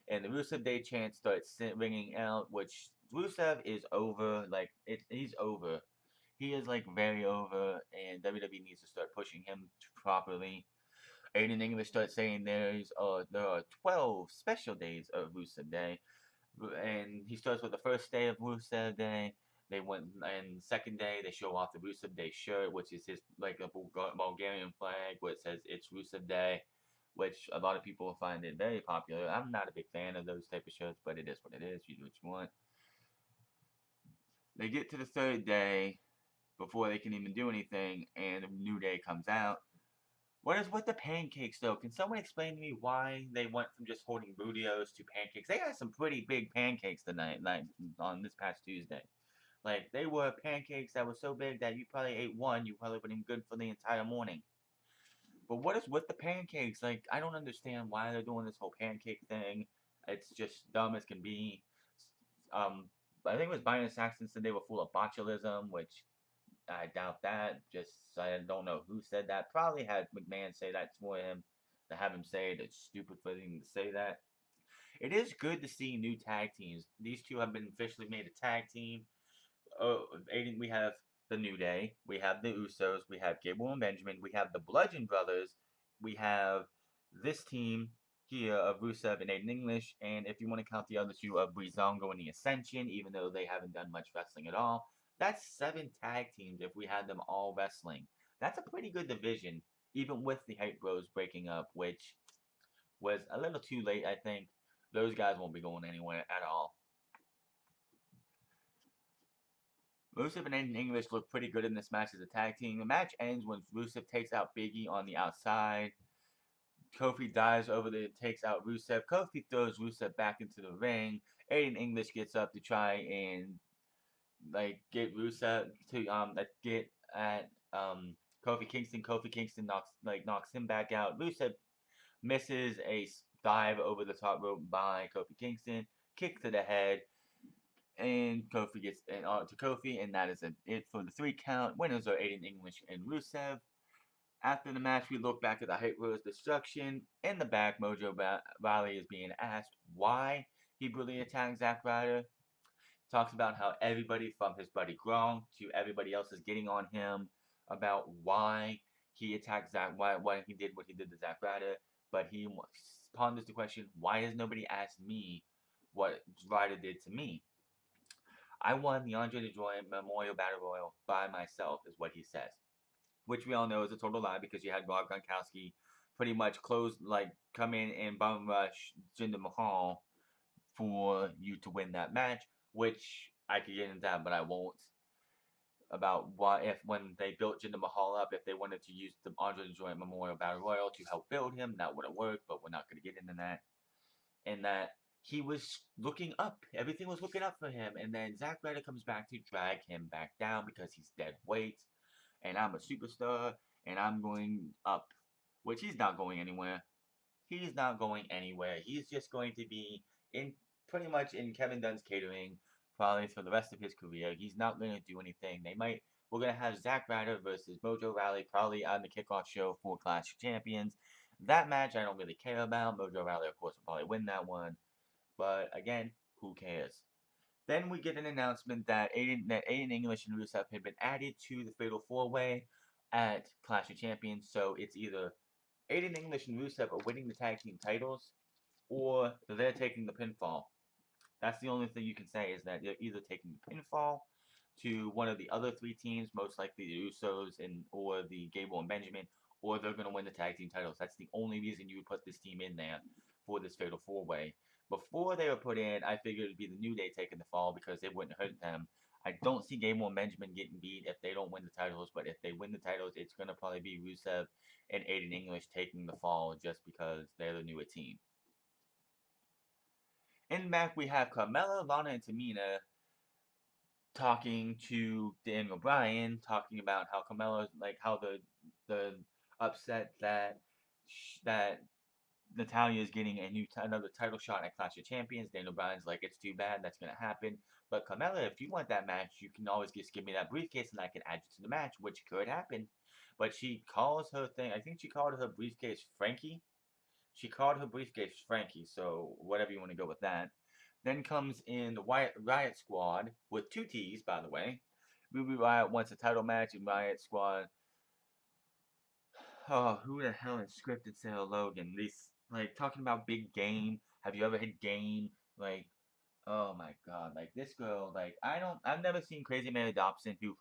S1: And the Rusev Day chant starts ringing out, which Rusev is over. He's over. He is, very over, and WWE needs to start pushing him properly. Aiden English starts saying there are 12 special days of Rusev Day. And he starts with the first day of Rusev Day. They went, and second day they show off the Rusev Day shirt, which is his a Bulgarian flag, where it says it's Rusev Day, which a lot of people find it very popular. I'm not a big fan of those type of shirts, but it is what it is. You do what you want. They get to the third day before they can even do anything, and the New Day comes out. What is with the pancakes, though? Can someone explain to me why they went from just holding burritos to pancakes? They got some pretty big pancakes tonight, on this past Tuesday. They were pancakes that were so big that you probably ate one, you probably wouldn't be good for the entire morning. But what is with the pancakes? I don't understand why they're doing this whole pancake thing. It's just dumb as can be. I think it was Byron Saxton said they were full of botulism, which I doubt that. I don't know who said that. Probably had McMahon say that for him. To have him say it, it's stupid for him to say that. It is good to see new tag teams. These two have been officially made a tag team. Aiden, we have the New Day. We have the Usos. We have Gable and Benjamin. We have the Bludgeon Brothers. We have this team here of Rusev and Aiden English. And if you want to count the other two of Breezango and the Ascension, even though they haven't done much wrestling at all, that's 7 tag teams if we had them all wrestling. That's a pretty good division, even with the Hype Bros breaking up, which was a little too late, I think. Those guys won't be going anywhere at all. Rusev and Aiden English look pretty good in this match as a tag team. The match ends when Rusev takes out Biggie on the outside. Kofi dives over there, takes out Rusev. Kofi throws Rusev back into the ring. Aiden English gets up to try and get Rusev to get at Kofi Kingston. Kofi Kingston knocks him back out. Rusev misses a dive over the top rope by Kofi Kingston. Kick to the head. And Kofi gets to Kofi, and that is it for the 3 count. Winners are Aiden English and Rusev. After the match, we look back at the Hype Bros destruction. In the back, Mojo Rawley is being asked why he brutally attacked Zack Ryder. Talks about how everybody from his buddy Gronk to everybody else is getting on him about why he attacked Zack, why he did what he did to Zack Ryder. But he ponders the question, why has nobody asked me what Ryder did to me? I won the Andre the Giant Memorial Battle Royal by myself, is what he says. Which we all know is a total lie because you had Rob Gronkowski pretty much come in and bum rush Jinder Mahal for you to win that match, which I could get into that, but I won't. About when they built Jinder Mahal up, if they wanted to use the Andre the Giant Memorial Battle Royal to help build him, that would have worked, but we're not going to get into that. And that he was looking up. Everything was looking up for him. And then Zack Ryder comes back to drag him back down because he's dead weight. And I'm a superstar. And I'm going up. Which he's not going anywhere. He's not going anywhere. He's just going to be pretty much in Kevin Dunn's catering probably for the rest of his career. He's not going to do anything. We're going to have Zack Ryder versus Mojo Rawley probably on the kickoff show for Clash of Champions. That match I don't really care about. Mojo Rawley, of course, will probably win that one. But again, who cares? Then we get an announcement that Aiden English and Rusev had been added to the Fatal 4-Way at Clash of Champions. So it's either Aiden English and Rusev are winning the tag team titles, or they're taking the pinfall. That's the only thing you can say, is that they're either taking the pinfall to one of the other three teams, most likely the Usos or the Gable and Benjamin, or they're going to win the tag team titles. That's the only reason you would put this team in there for this Fatal 4-Way. Before they were put in, I figured it would be the New Day taking the fall because it wouldn't hurt them. I don't see Gable and Benjamin getting beat if they don't win the titles, but if they win the titles, it's going to probably be Rusev and Aiden English taking the fall just because they're the newer team. In the back, we have Carmella, Lana, and Tamina talking to Daniel Bryan, talking about how Carmella's how the upset that Natalya is getting another title shot at Clash of Champions. Daniel Bryan's like, it's too bad, that's gonna happen. But Carmella, if you want that match, you can always just give me that briefcase and I can add you to the match, which could happen. But she calls her thing, I think she called her briefcase Frankie. She called her briefcase Frankie, so whatever you want to go with that. Then comes in the Riot Squad, with two T's, by the way. Ruby Riot wants a title match, and Riot Squad. Oh, who the hell is scripted Sarah Logan? These, talking about big game. Have you ever hit game? Oh my god, this girl, I've never seen Crazy Mary Dobson, who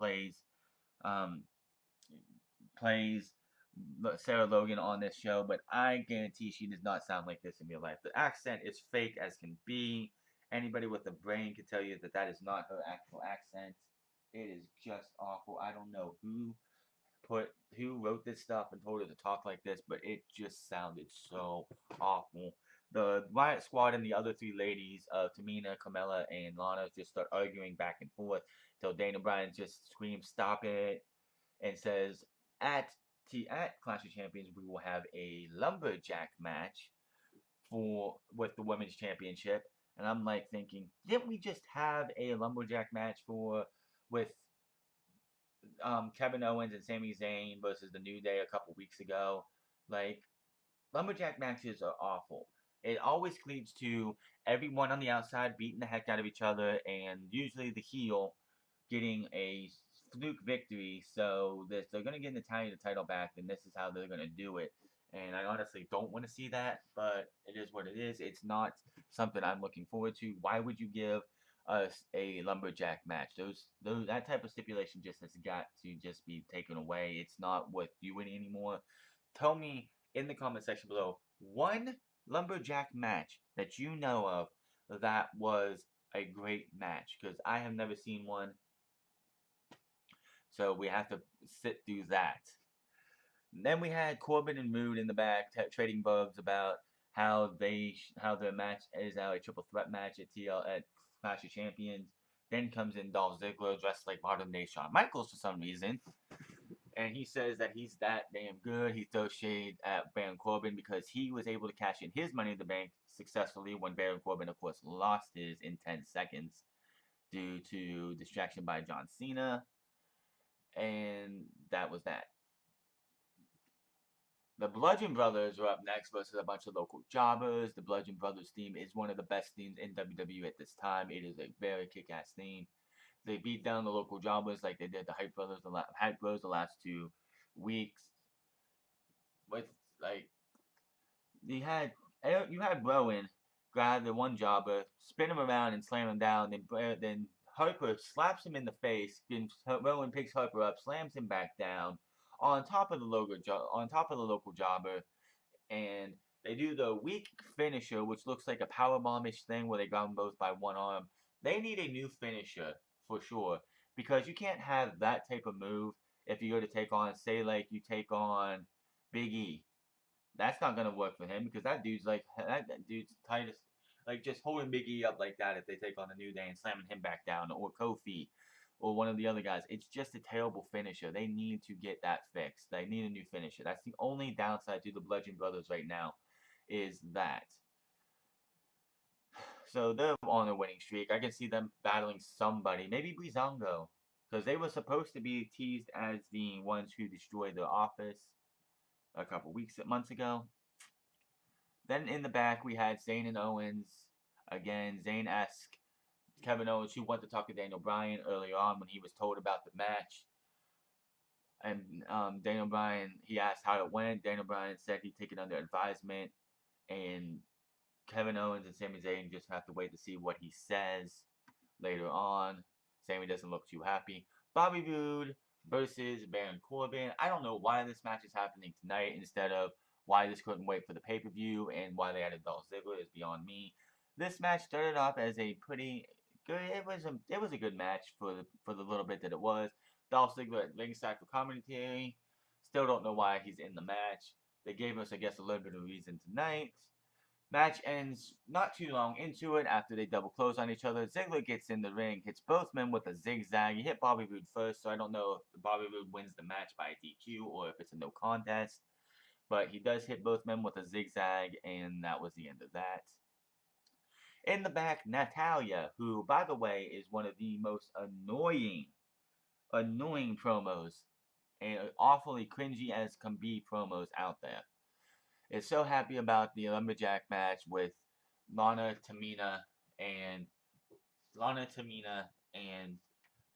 S1: um, plays Sarah Logan on this show, but I guarantee she does not sound like this in real life. The accent is fake as can be. Anybody with a brain can tell you that that is not her actual accent. It is just awful. I don't know who wrote this stuff and told her to talk like this, but it just sounded so awful. The Riot Squad and the other three ladies, Tamina, Carmella, and Lana, just start arguing back and forth till Dana Bryan just screams, "Stop it!" and says, at Clash of Champions, we will have a lumberjack match with the women's championship. And I'm thinking, didn't we just have a lumberjack match with Kevin Owens and Sami Zayn versus the New Day a couple weeks ago? Lumberjack matches are awful. It always leads to everyone on the outside beating the heck out of each other, and usually the heel getting a fluke victory. So they're going to get Natalya the title back, and this is how they're going to do it. And I honestly don't want to see that, but it is what it is. It's not something I'm looking forward to. Why would you give us a lumberjack match? That type of stipulation just has got to just be taken away. It's not worth doing anymore. Tell me in the comment section below one lumberjack match that you know of that was a great match, because I have never seen one. So we have to sit through that. And then we had Corbin and Roode in the back trading bubs about how their match is now a triple threat match at Clash of Champions. Then comes in Dolph Ziggler dressed like modern day Shawn Michaels for some reason. And he says that he's that damn good. He throws shade at Baron Corbin because he was able to cash in his Money in the Bank successfully when Baron Corbin, of course, lost his in 10 seconds due to distraction by John Cena. And that was that. The Bludgeon Brothers are up next versus a bunch of local jobbers. The Bludgeon Brothers theme is one of the best themes in WWE at this time. It is a very kick-ass theme. They beat down the local jobbers like they did the Hype Bros the last 2 weeks. With you had Rowan grab the one jobber, spin him around and slam him down. Then Harper slaps him in the face. Then Rowan picks Harper up, slams him back down on top of the local jobber, and they do the weak finisher, which looks like a powerbomb-ish thing where they got them both by one arm. They need a new finisher for sure, because you can't have that type of move if you go to take on, say, you take on Big E. That's not gonna work for him because that dude's tightest, just holding Big E up like that if they take on a New Day and slamming him back down, or Kofi, or one of the other guys. It's just a terrible finisher. They need to get that fixed. They need a new finisher. That's the only downside to the Bludgeon Brothers right now, is that. So they're on a winning streak. I can see them battling somebody, maybe Breezango, because they were supposed to be teased as the ones who destroyed the office a couple months ago. Then in the back, we had Zayn and Owens. Again, Zayn asked Kevin Owens who wanted to talk to Daniel Bryan earlier on when he was told about the match. And Daniel Bryan, he asked how it went. Daniel Bryan said he'd take it under advisement, and Kevin Owens and Sami Zayn just have to wait to see what he says later on. Sami doesn't look too happy. Bobby Roode versus Baron Corbin. I don't know why this match is happening tonight instead of why this couldn't wait for the pay-per-view and why they added Dolph Ziggler is beyond me. This match started off as a pretty good. It was a good match for the little bit that it was. Dolph Ziggler at ringside for commentary. Still don't know why he's in the match. They gave us, I guess, a little bit of reason tonight. Match ends not too long into it after they double close on each other. Ziggler gets in the ring, hits both men with a zigzag. He hit Bobby Roode first, so I don't know if Bobby Roode wins the match by DQ or if it's a no contest. But he does hit both men with a zigzag, and that was the end of that. In the back, Natalya, who, by the way, is one of the most annoying promos and awfully cringy as can be promos out there, is so happy about the lumberjack match with Lana, Tamina, and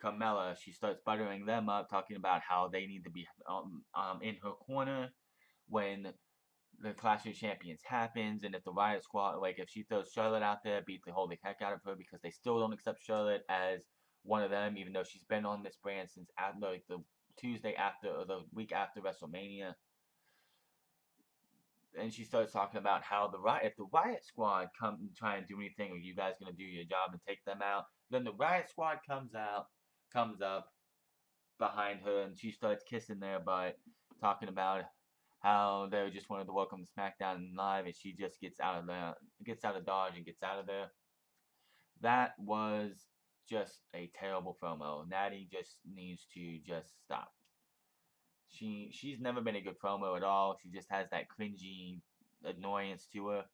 S1: Carmella. She starts buttering them up, talking about how they need to be in her corner when the Clash of Champions happens, and if the Riot Squad, like if she throws Charlotte out there, beat the holy heck out of her because they still don't accept Charlotte as one of them, even though she's been on this brand since after, like the Tuesday after or the week after WrestleMania. And she starts talking about how if the Riot Squad come and try and do anything, are you guys gonna do your job and take them out? Then the Riot Squad comes up behind her, and she starts kissing their butt, talking about how they just wanted to welcome to SmackDown Live, and she just gets out of Dodge and gets out of there. That was just a terrible promo. Natty just needs to just stop. She's never been a good promo at all. She just has that cringy annoyance to her.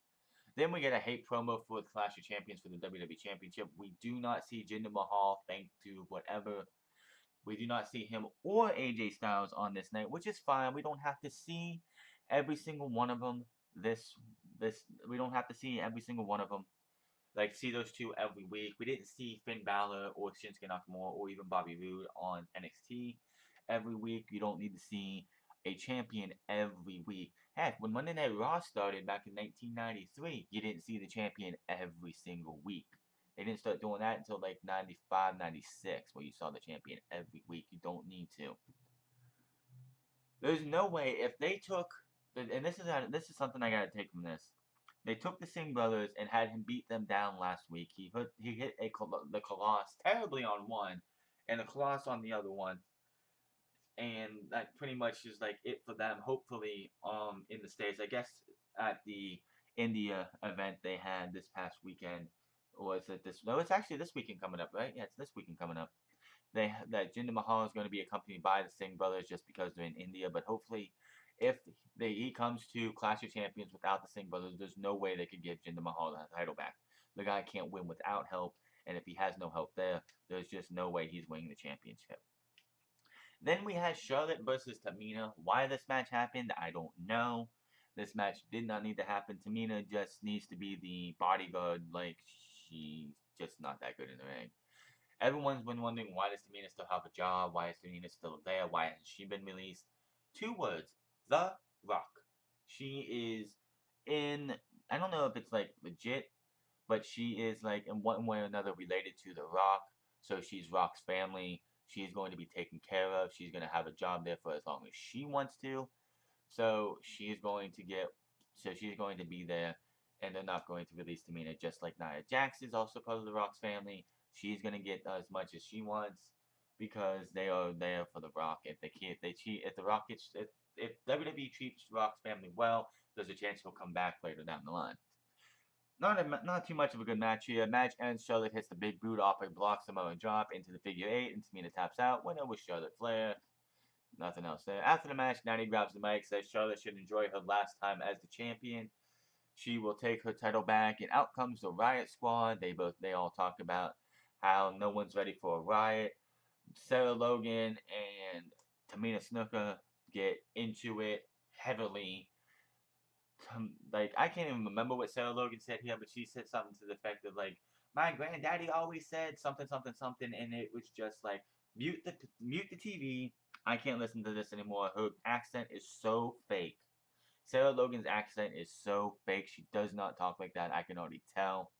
S1: Then we get a hate promo for the Clash of Champions for the WWE Championship. We do not see Jinder Mahal, thanks to whatever. We do not see him or AJ Styles on this night, which is fine. We don't have to see every single one of them. We don't have to see every single one of them. Like, see those two every week. We didn't see Finn Balor or Shinsuke Nakamura or even Bobby Roode on NXT every week. You don't need to see a champion every week. Heck, when Monday Night Raw started back in 1993, you didn't see the champion every single week. They didn't start doing that until like 95, 96, where you saw the champion every week. You don't need to. There's no way if they took, and this is something I gotta take from this. They took the Singh brothers and had him beat them down last week. He hit the Colossus terribly on one, and the Colossus on the other one, and that pretty much is like it for them. Hopefully, in the States, I guess at the India event they had this past weekend, or is it this? No, it's actually this weekend coming up, right? Yeah, it's this weekend coming up. That Jinder Mahal is going to be accompanied by the Singh brothers just because they're in India, but hopefully, if he comes to Clash of Champions without the Singh brothers, there's no way they could give Jinder Mahal the title back. The guy can't win without help, and if he has no help there, there's just no way he's winning the championship. Then we had Charlotte versus Tamina. Why this match happened, I don't know. This match did not need to happen. Tamina just needs to be the bodyguard. Like, she's just not that good in the ring. Everyone's been wondering, why does Tamina still have a job? Why is Tamina still there? Why hasn't she been released? 2 words. The Rock. She is in, I don't know if it's like legit, but she is like in one way or another related to The Rock. So she's Rock's family. She's going to be taken care of. She's going to have a job there for as long as she wants to. So she's going to be there, and they're not going to release Tamina, just like Nia Jax is also part of the Rock's family. She's going to get as much as she wants because they are there for the Rock. If WWE treats Rock's family well, there's a chance he'll come back later down the line. Not too much of a good match here. Match ends. Charlotte hits the big boot off and blocks Samoa drop into the figure 8, and Tamina taps out. Winner was Charlotte Flair. Nothing else there. After the match, Natty grabs the mic, says Charlotte should enjoy her last time as the champion. She will take her title back, and out comes the Riot Squad. They all talk about how no one's ready for a riot. Sarah Logan and Tamina Snuka get into it heavily. Like, I can't even remember what Sarah Logan said here, but she said something to the effect of like, my granddaddy always said something, something, something, and it was just like, mute the TV, I can't listen to this anymore. Her accent is so fake. Sarah Logan's accent is so fake. She does not talk like that. I can already tell.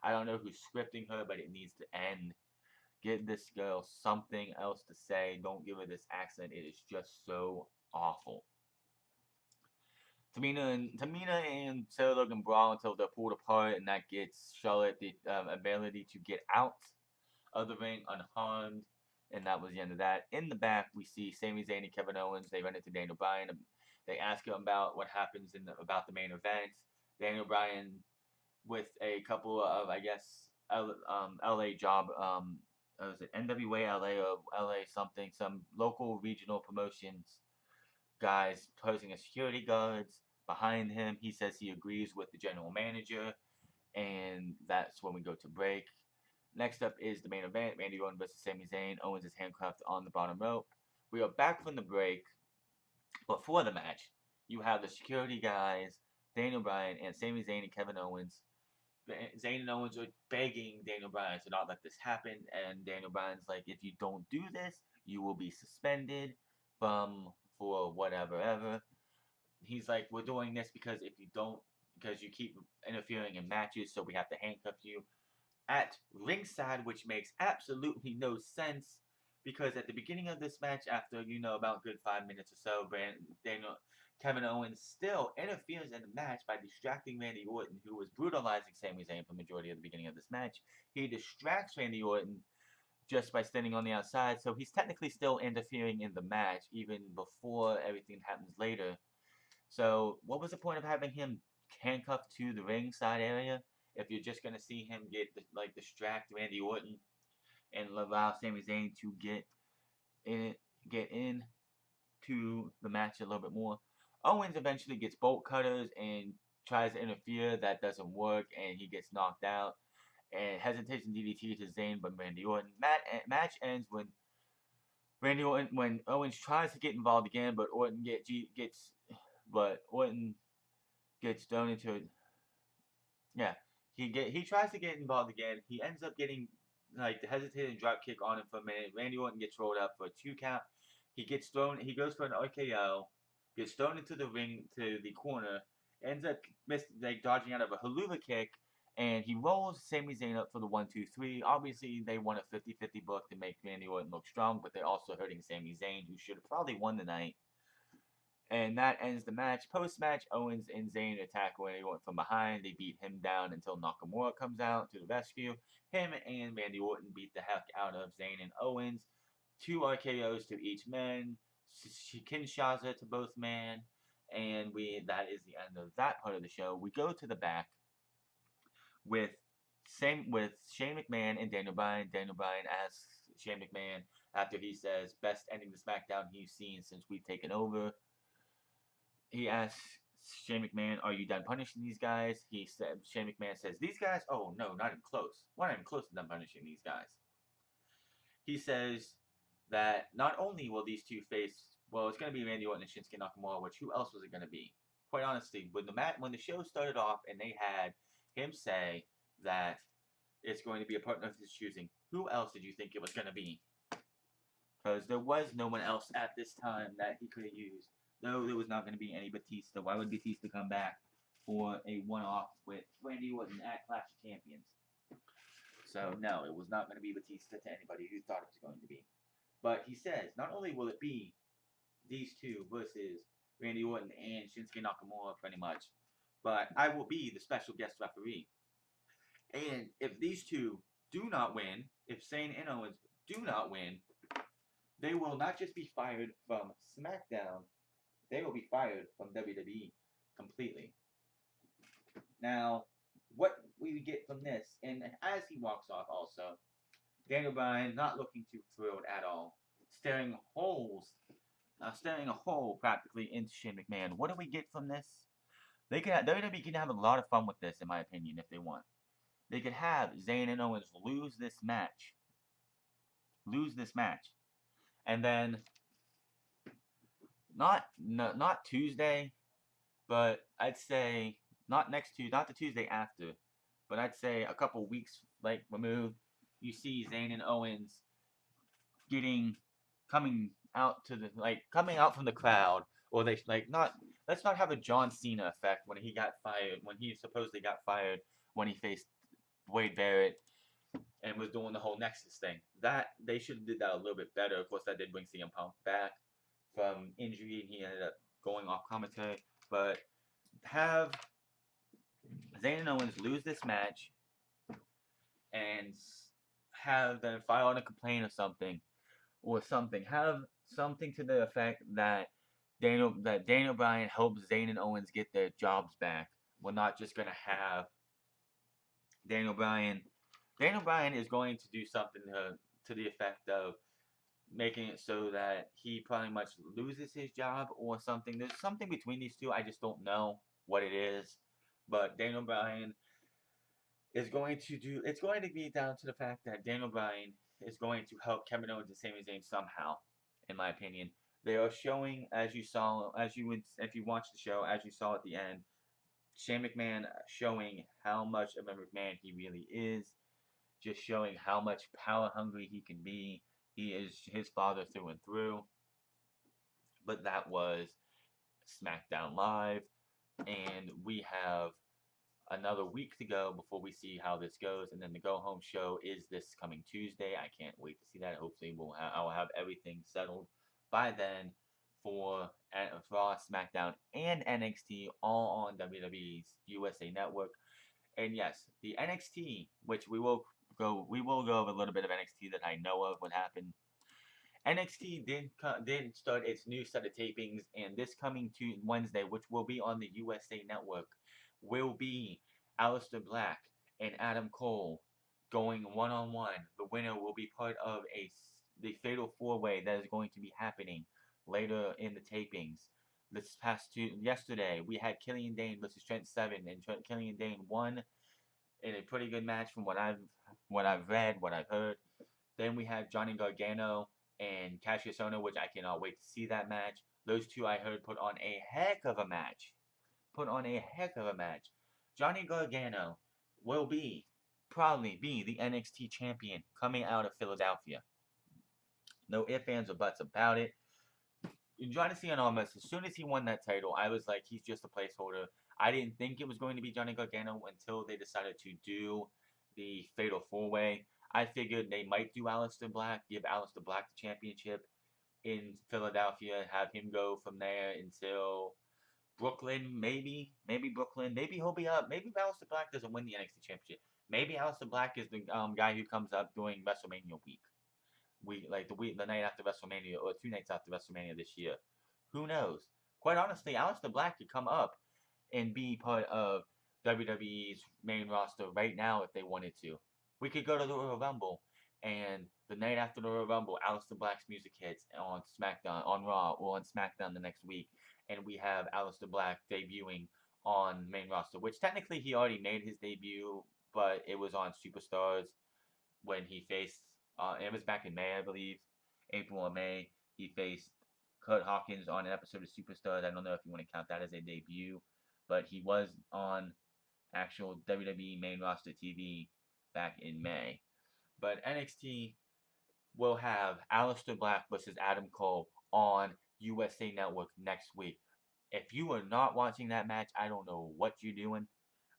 S1: I don't know who's scripting her, but it needs to end. Give this girl something else to say. Don't give her this accent. It is just so awful. Tamina and Sarah Logan brawl until they're pulled apart, and that gets Charlotte the ability to get out of the ring unharmed, and that was the end of that. In the back, we see Sami Zayn and Kevin Owens. They run into Daniel Bryan. They ask him about what happens about the main event. Daniel Bryan, with a couple of, I guess, LA job, was it NWA LA or LA something, some local regional promotions guys posing as security guards behind him. He says he agrees with the general manager, and that's when we go to break. Next up is the main event, Randy Orton versus Sami Zayn. Owens is handcuffed on the bottom rope. We are back from the break. Before the match, you have the security guys, Daniel Bryan, and Sami Zayn and Kevin Owens. Zayn and Owens are begging Daniel Bryan to not let this happen, and Daniel Bryan's like, if you don't do this, you will be suspended for whatever ever. He's like, we're doing this because you keep interfering in matches, so we have to handcuff you at ringside, which makes absolutely no sense because at the beginning of this match, after about good 5 minutes or so, Kevin Owens still interferes in the match by distracting Randy Orton, who was brutalizing Sami Zayn for the majority of the beginning of this match. He distracts Randy Orton just by standing on the outside, so he's technically still interfering in the match even before everything happens later. So what was the point of having him handcuffed to the ringside area if you're just gonna see him distract Randy Orton and allow Sami Zayn to get in to the match a little bit more? Owens eventually gets bolt cutters and tries to interfere. That doesn't work, and he gets knocked out. And hesitation DDT to Zayn but Randy Orton. Match ends when Owens tries to get involved again, but Orton gets thrown into it. Yeah, he tries to get involved again. He ends up getting the hesitating drop kick on him for a minute. Randy Orton gets rolled up for a 2 count. He gets thrown. He goes for an RKO. Gets thrown into the ring to the corner. Ends up dodging out of a haluva kick. And he rolls Sami Zayn up for the 1-2-3. Obviously, they want a 50-50 book to make Randy Orton look strong, but they're also hurting Sami Zayn, who should have probably won the night. And that ends the match. Post-match, Owens and Zayn attack Randy Orton from behind. They beat him down until Nakamura comes out to the rescue. Him and Randy Orton beat the heck out of Zayn and Owens. 2 RKOs to each man. Kinshasa to both men. And that is the end of that part of the show. We go to the back with Shane McMahon and Daniel Bryan. Daniel Bryan asks Shane McMahon after he says, best ending the Smackdown he's seen since we've taken over. He asks Shane McMahon, are you done punishing these guys? Shane McMahon says, these guys? Oh, no, not even close. We're not even close to done punishing these guys. He says that not only will these two face, well, it's going to be Randy Orton and Shinsuke Nakamura, which who else was it going to be? Quite honestly, when the show started off and they had him say that it's going to be a partner of his choosing, who else did you think it was going to be? Because there was no one else at this time that he could have used. No, there was not going to be any Batista. Why would Batista come back for a one-off with Randy Orton at Clash of Champions? So, no, it was not going to be Batista to anybody who thought it was going to be. But he says, not only will it be these two versus Randy Orton and Shinsuke Nakamura pretty much, but I will be the special guest referee. And if these two do not win, if Zayn and Owens do not win, they will not just be fired from Smackdown, they will be fired from WWE completely. Now, what we get from this, and as he walks off also, Daniel Bryan not looking too thrilled at all, staring a hole practically into Shane McMahon. What do we get from this? WWE can have a lot of fun with this, in my opinion, if they want. They could have Zayn and Owens lose this match. And then not Tuesday, but I'd say not the Tuesday after, but I'd say a couple weeks removed, you see Zayn and Owens coming out to the coming out from the crowd, or they not let's not have a John Cena effect when he got fired when he supposedly got fired when he faced Wade Barrett and was doing the whole Nexus thing. That they should have did that a little bit better. Of course, that did bring CM Punk back from injury, and he ended up going off commentary. But have Zayn and Owens lose this match and have them file on a complaint or something. Have something to the effect that Daniel Bryan helps Zayn and Owens get their jobs back. We're not just gonna have Daniel Bryan. Daniel Bryan is going to do something to the effect of making it so that he pretty much loses his job or something. There's something between these two. I just don't know what it is. But Daniel Bryan is going to do. It's going to be down to the fact that Daniel Bryan is going to help Kevin Owens and Sami Zayn somehow, in my opinion. They are showing, as you saw, as you would, if you watch the show, as you saw at the end, Shane McMahon showing how much of a McMahon he really is, just showing how much power hungry he can be. He is his father through and through. But that was SmackDown Live, and we have another week to go before we see how this goes. And then the go home show is this coming Tuesday. I can't wait to see that. Hopefully, I'll have everything settled by then for Raw, SmackDown, and NXT all on WWE's USA Network. And yes, the NXT, which we will go over a little bit of NXT that I know of what happened. NXT did start its new set of tapings, and this coming to Wednesday, which will be on the USA Network, will be Aleister Black and Adam Cole going one on one. The winner will be part of the Fatal 4-Way that is going to be happening later in the tapings. Yesterday, we had Killian Dane versus Trent Seven, and Killian Dane won in a pretty good match from what I've read, what I've heard. Then we had Johnny Gargano and Cassius Ohno, which I cannot wait to see that match. Those two I heard put on a heck of a match. Johnny Gargano will probably be the NXT champion coming out of Philadelphia. No ifs, ands, or buts about it. Johnny Cena almost, as soon as he won that title, I was like, he's just a placeholder. I didn't think it was going to be Johnny Gargano until they decided to do the Fatal 4-Way. I figured they might do Aleister Black, give Aleister Black the championship in Philadelphia, have him go from there until Brooklyn, maybe Brooklyn, maybe he'll be up. Maybe Aleister Black doesn't win the NXT championship. Maybe Aleister Black is the guy who comes up during WrestleMania week. The night after WrestleMania or 2 nights after WrestleMania this year. Who knows? Quite honestly, Aleister Black could come up and be part of WWE's main roster right now if they wanted to. We could go to the Royal Rumble, and the night after the Royal Rumble, Aleister Black's music hits on SmackDown, on Raw, or on SmackDown the next week, and we have Aleister Black debuting on main roster, which technically he already made his debut, but it was on Superstars when he faced, it was back in May, I believe, April or May, he faced Kurt Hawkins on an episode of Superstars. I don't know if you want to count that as a debut, but he was on actual WWE main roster TV back in May. But NXT will have Aleister Black versus Adam Cole on USA Network next week. If you are not watching that match, I don't know what you're doing.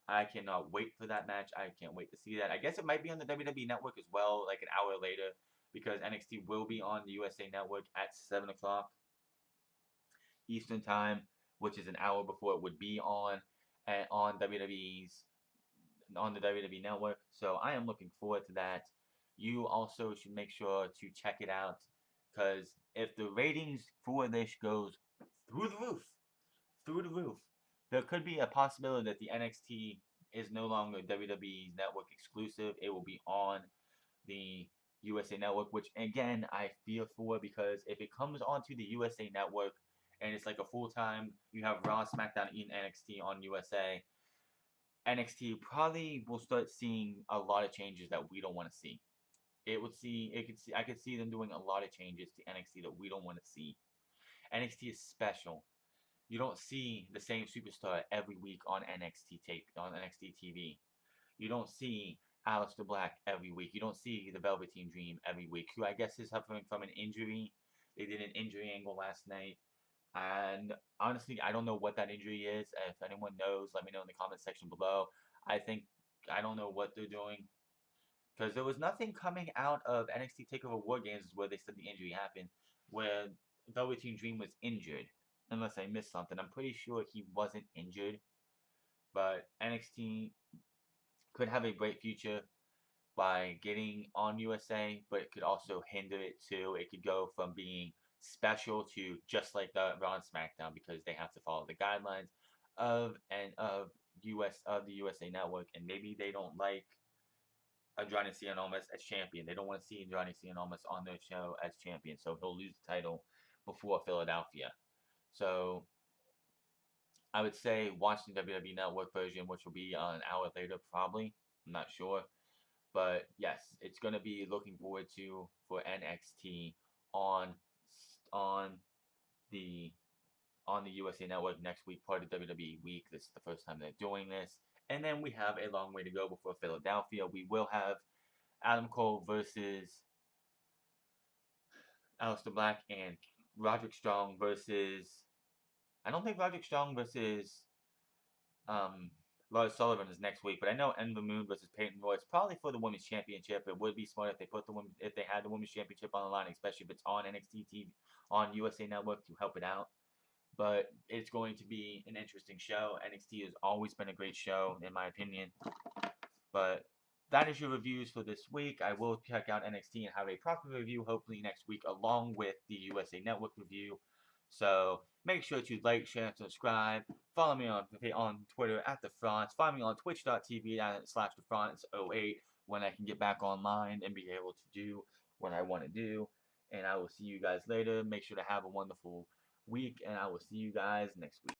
S1: I cannot wait for that match. I can't wait to see that. I guess it might be on the WWE Network as well, like an hour later, because NXT will be on the USA Network at 7 o'clock Eastern Time, which is an hour before it would be on on the WWE Network. So I am looking forward to that. You also should make sure to check it out, because if the ratings for this goes through the roof, there could be a possibility that the NXT is no longer WWE's network exclusive. It will be on the USA Network, which again I fear for, because if it comes onto the USA Network and it's like a full time, you have Raw, SmackDown, and NXT on USA. NXT probably will start seeing a lot of changes that we don't want to see. I could see them doing a lot of changes to NXT that we don't want to see. NXT is special. You don't see the same superstar every week on NXT TV. You don't see Aleister Black every week. You don't see the Velveteen Dream every week, who I guess is suffering from an injury They did an injury angle last night. And honestly, I don't know what that injury is. If anyone knows, let me know in the comment section below. I think I don't know what they're doing because there was nothing coming out of NXT Takeover War Games where they said the injury happened, where Velveteen Dream was injured. Unless I missed something, I'm pretty sure he wasn't injured. But NXT could have a great future by getting on USA, but it could also hinder it too. It could go from being special to just like the Raw and SmackDown because they have to follow the guidelines of the USA Network, and maybe they don't like Andrade Cien Almas as champion. They don't want to see Andrade Cien Almas on their show as champion, so he'll lose the title before Philadelphia. So I would say watch the WWE Network version, which will be an hour later probably. I'm not sure. But yes, it's gonna be looking forward to for NXT on on the on the USA Network next week, part of WWE Week. This is the first time they're doing this, and then we have a long way to go before Philadelphia. We will have Adam Cole versus Aleister Black and Roderick Strong versus. I don't think Roderick Strong versus um, Lars Sullivan is next week, but I know Ember Moon versus Peyton Royce probably for the women's championship. It would be smart if they put if they had the women's championship on the line, especially if it's on NXT TV on USA Network to help it out. But it's going to be an interesting show. NXT has always been a great show, in my opinion. But that is your reviews for this week. I will check out NXT and have a proper review hopefully next week along with the USA Network review. So make sure to like, share, and subscribe. Follow me on Twitter at The France. Find me on twitch.tv/TheFrance08 when I can get back online and be able to do what I want to do. And I will see you guys later. Make sure to have a wonderful week, and I will see you guys next week.